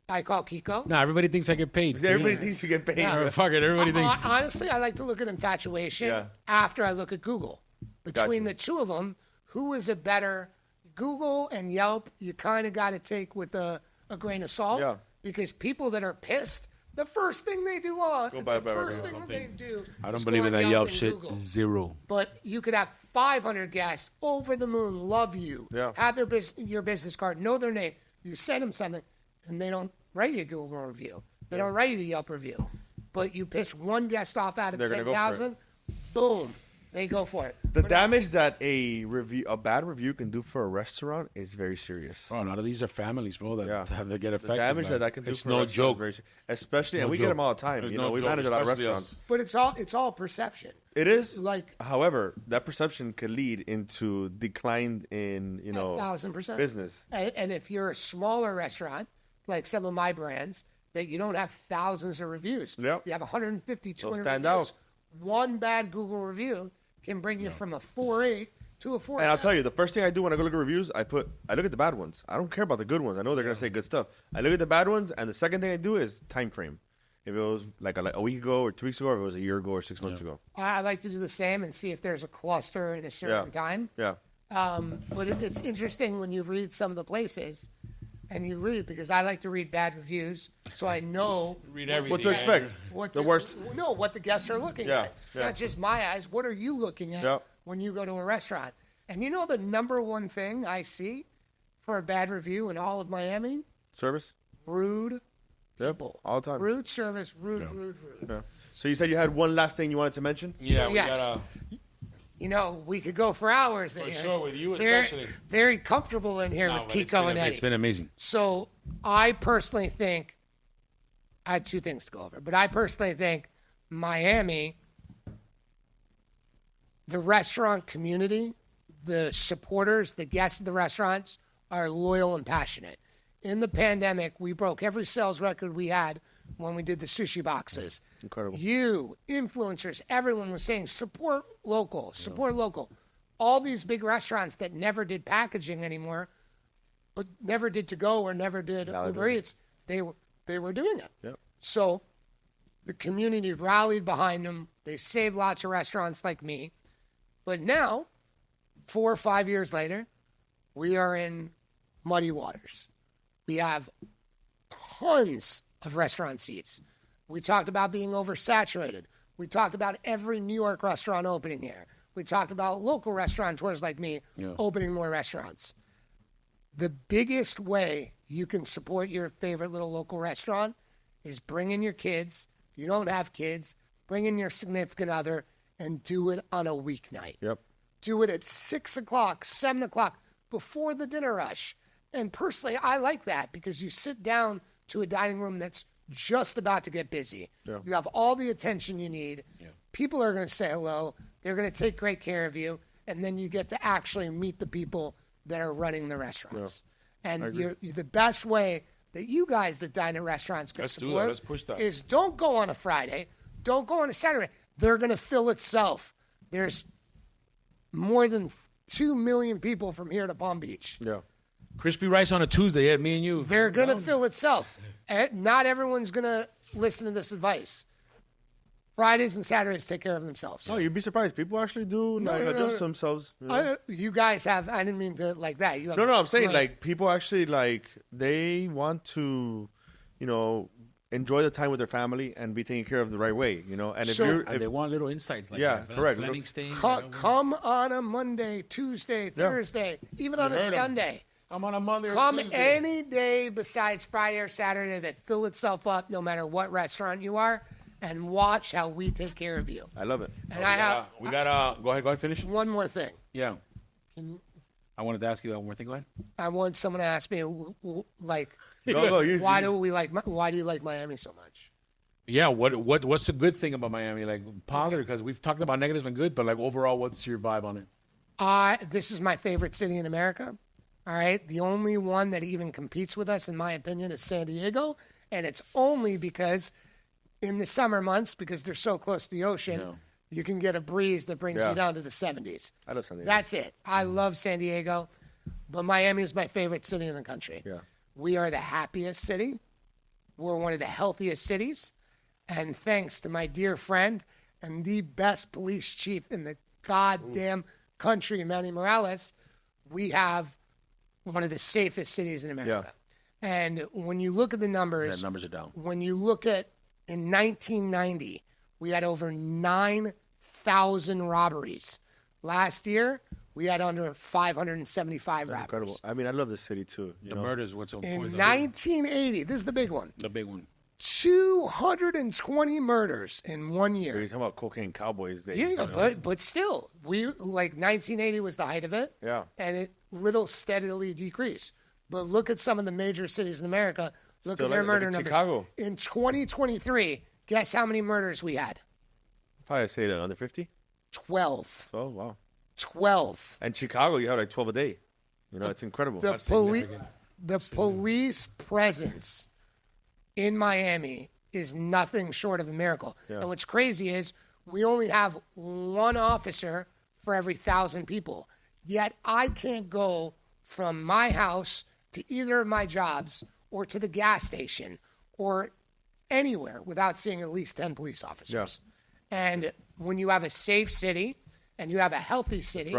I call Kiko. Nah, everybody thinks I get paid. Everybody thinks you get paid. Yeah. Fuck it. Everybody thinks. Honestly, I like to look at Infatuation Yeah. after I look at Google. Between Gotcha. the 2 of them, who is a better? Google and Yelp, you kind of got to take with a grain of salt. Yeah. Because people that are pissed, the first thing they do buy the first burger. thing that they do I is don't believe go in on that Yelp and shit. Google. 0. But you could have 500 guests over the moon, love you, Yeah. have your business card, know their name. You send them something, and they don't write you a Google review. They don't write you a Yelp review. But you piss one guest off out of They're gonna go for it. 10,000, boom, they go for it. The But damage that a bad review can do for a restaurant is very serious. Bro, a lot of these are families, bro, that Yeah. that get The affected. damage by it. that can do It's for no a restaurant is joke. very serious. Especially, and No we get joke. them all the time. There's You no know, we joke, manage a lot of especially restaurants. us. But it's all perception. It is. Like However, that perception could lead into decline in 1,000%. business. And if you're a smaller restaurant, like some of my brands, that you don't have thousands of reviews. Yep. You have 150, 200 stand reviews. out. One bad Google review can bring you from a 4.8 to a 4.7. And I'll tell you, the first thing I do when I go look at reviews, I look at the bad ones. I don't care about the good ones. I know they're gonna say good stuff. I look at the bad ones, and the second thing I do is time frame. If it was like a week ago or 2 weeks ago, or if it was a year ago or 6 months ago. I like to do the same and see if there's a cluster at a certain time. Yeah. But it's interesting when you read some of the places, and you read, because I like to read bad reviews, so I know Read everything. What to expect? what The worst. No, what the guests are looking Yeah, at. It's yeah. not just my eyes. What are you looking at Yeah. when you go to a restaurant? And you know the number one thing I see for a bad review in all of Miami? Service. Rude Yep. people. All the time. Rude service, rude. Yeah. So you said you had one last thing you wanted to mention? Yeah, we Yes. gotta. You know, we could go for hours in For here. sure, It's with you very, especially. Very comfortable in here No, with but it's Kiko been- and Eddie. It's been amazing. So I personally think I had 2 things to go over, but I personally think Miami, the restaurant community, the supporters, the guests of the restaurants are loyal and passionate. In the pandemic, we broke every sales record we had when we did the sushi boxes. Incredible. You, influencers, everyone was saying support local, support local. all these big restaurants that never did packaging anymore, but never did to go or never did Uber Eats, they were doing it. Yep. So the community rallied behind them. They saved lots of restaurants like me. But now, 4 or 5 years later, we are in muddy waters. We have tons of restaurant seats. We talked about being oversaturated. We talked about every New York restaurant opening here. We talked about local restaurateurs like me opening more restaurants. The biggest way you can support your favorite little local restaurant is bring in your kids. If you don't have kids, bring in your significant other and do it on a weeknight. Yep. Do it at 6 o'clock, 7 o'clock, before the dinner rush. And personally, I like that because you sit down to a dining room that's just about to get busy. Yeah. You have all the attention you need. Yeah. People are going to say hello. They're going to take great care of you. And then you get to actually meet the people that are running the restaurants. Yeah. And you're the best way that you guys that dine at restaurants get support Let's push that. Is don't go on a Friday. Don't go on a Saturday. They're going to fill itself. There's more than 2 million people from here to Palm Beach. Yeah. Crispy rice on a Tuesday, yeah, me and you. They're going to fill itself. Not everyone's going to listen to this advice. Fridays and Saturdays take care of themselves. No, you'd be surprised. People actually do adjust themselves. You know? You guys have, I didn't mean to like that. You have, No, I'm saying like people actually like they want to, enjoy the time with their family and be taken care of the right way, And if they want little insights like Yeah, that. correct. Fleming stain, come on a Monday, Tuesday, Thursday, even on a Sunday. I'm on a Monday or Come Tuesday. any day besides Friday or Saturday that fill itself up, no matter what restaurant you are, and watch how we take care of you. I love it. And we got go ahead, finish. one more thing. Yeah. I wanted to ask you one more thing. Go ahead. I want someone to ask me, like, Go. why do you like Miami so much? Yeah. What's the good thing about Miami? Like positive, because we've talked about negatives and good, but like overall, what's your vibe on it? This is my favorite city in America. All right. The only one that even competes with us, in my opinion, is San Diego. And it's only because in the summer months, because they're so close to the ocean, you can get a breeze that brings you down to the 70s. I love San Diego. That's it. I love San Diego, but Miami is my favorite city in the country. Yeah. We are the happiest city. We're one of the healthiest cities. And thanks to my dear friend and the best police chief in the goddamn country, Manny Morales, we have one of the safest cities in America. Yeah. And when you look at the numbers, numbers are down. When you look at in 1990, we had over 9,000 robberies. Last year, we had under 575 robberies. Incredible. I mean, I love this city too. The murders, what's on in 1980? This is the big one. The big one. 220 murders in 1 year. You're talking about cocaine cowboys days. Yeah, but still, we like 1980 was the height of it. Yeah. And it little steadily decreased. But look at some of the major cities in America. Look at their murder numbers. Chicago. In 2023, guess how many murders we had? If I say that, under 50? 12. Oh, wow. 12. And Chicago, you have like 12 a day. It's incredible. The police presence in Miami is nothing short of a miracle. Yeah. And what's crazy is we only have one officer for every 1,000 people. Yet I can't go from my house to either of my jobs or to the gas station or anywhere without seeing at least 10 police officers. Yeah. And when you have a safe city and you have a healthy city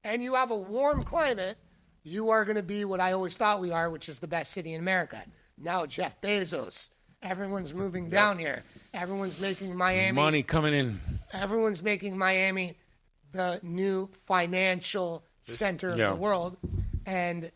and you have a warm climate, you are going to be what I always thought we are, which is the best city in America. Now Jeff Bezos, everyone's moving down here. Everyone's making Miami. Money coming in. Everyone's making Miami the new financial center of the world. And,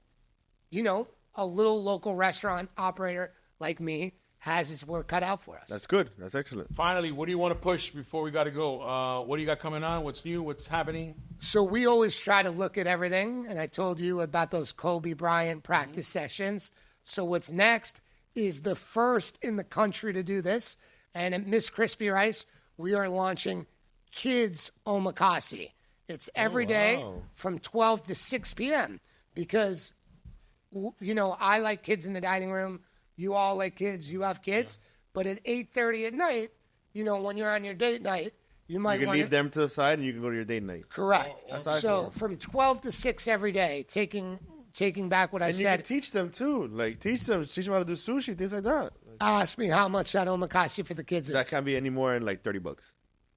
a little local restaurant operator like me has his work cut out for us. That's good. That's excellent. Finally, what do you want to push before we got to go? What do you got coming on? What's new? What's happening? So we always try to look at everything. And I told you about those Kobe Bryant practice sessions. So what's next is the first in the country to do this. And at Miss Crispy Rice, we are launching Kids Omakase. It's every day from 12 to 6 p.m. because, I like kids in the dining room. You all like kids. You have kids. Yeah. But at 8:30 at night, when you're on your date night, You might You can want leave them to the side, and you can go to your date night. Correct. That's how I So feel. from 12 to 6 every day, taking back what I And you said. can teach them too. Like teach them how to do sushi, things like that. Ask me how much that omakase for the kids is. That can't be any more than like $30.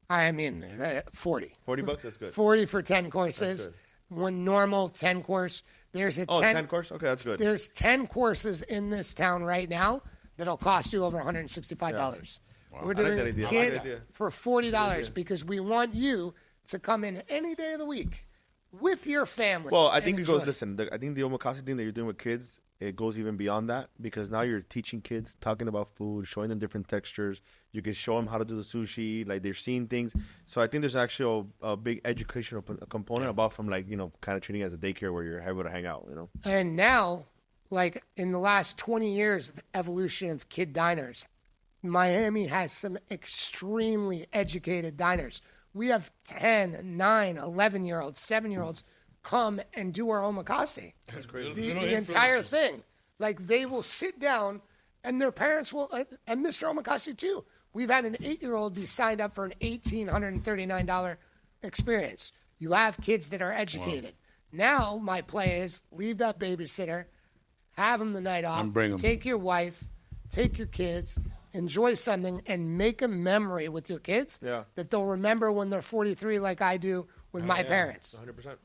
I mean, 40. $40, that's good. 40 for 10 courses. That's good. When normal 10 course, there's a 10 course? Okay, that's good. There's 10 courses in this town right now that'll cost you over $165. We're I like doing that a idea. I like kid that idea. for $40 because we want you to come in any day of the week with your family. Well, I and think it enjoy. goes. Listen, I think the omakase thing that you're doing with kids, it goes even beyond that because now you're teaching kids, talking about food, showing them different textures. You can show them how to do the sushi, like they're seeing things. So I think there's actually a big educational component about from like kind of treating it as a daycare where you're able to hang out. And now, like in the last 20 years of evolution of kid diners, Miami has some extremely educated diners. We have 10, 9, 11-year-olds, 7-year-olds come and do our omakase. That's crazy. The entire thing. Like they will sit down and their parents will, and Mr. Omakase too. We've had an 8-year-old be signed up for an $1,839 experience. You have kids that are educated. Now my play is leave that babysitter, have them the night off, And bring 'em. take your wife, take your kids, enjoy something, and make a memory with your kids that they'll remember when they're 43 like I do with my parents. 100%.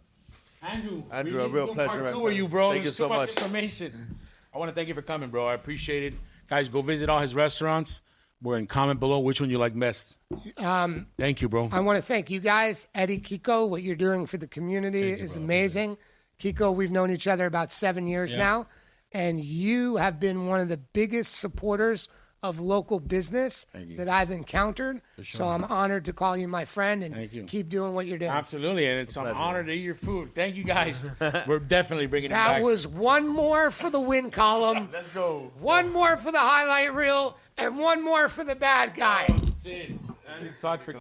Andrew, Andrew, we a need to real do pleasure, part man. two of you, bro. Thank There's you too so much much. information. I want to thank you for coming, bro. I appreciate it. Guys, go visit all his restaurants. We're in comment below which one you like best. Thank you, bro. I want to thank you guys, Eddie, Kiko. What you're doing for the community is amazing. Kiko, we've known each other about 7 years now, and you have been one of the biggest supporters of local business that I've encountered. So I'm honored to call you my friend and keep doing what you're doing. Absolutely, and it's an honor to eat your food. Thank you, guys. We're definitely bringing it That back. was one more for the win column, Let's go. one more for the highlight reel, and one more for the bad guy. Sid, and Todd for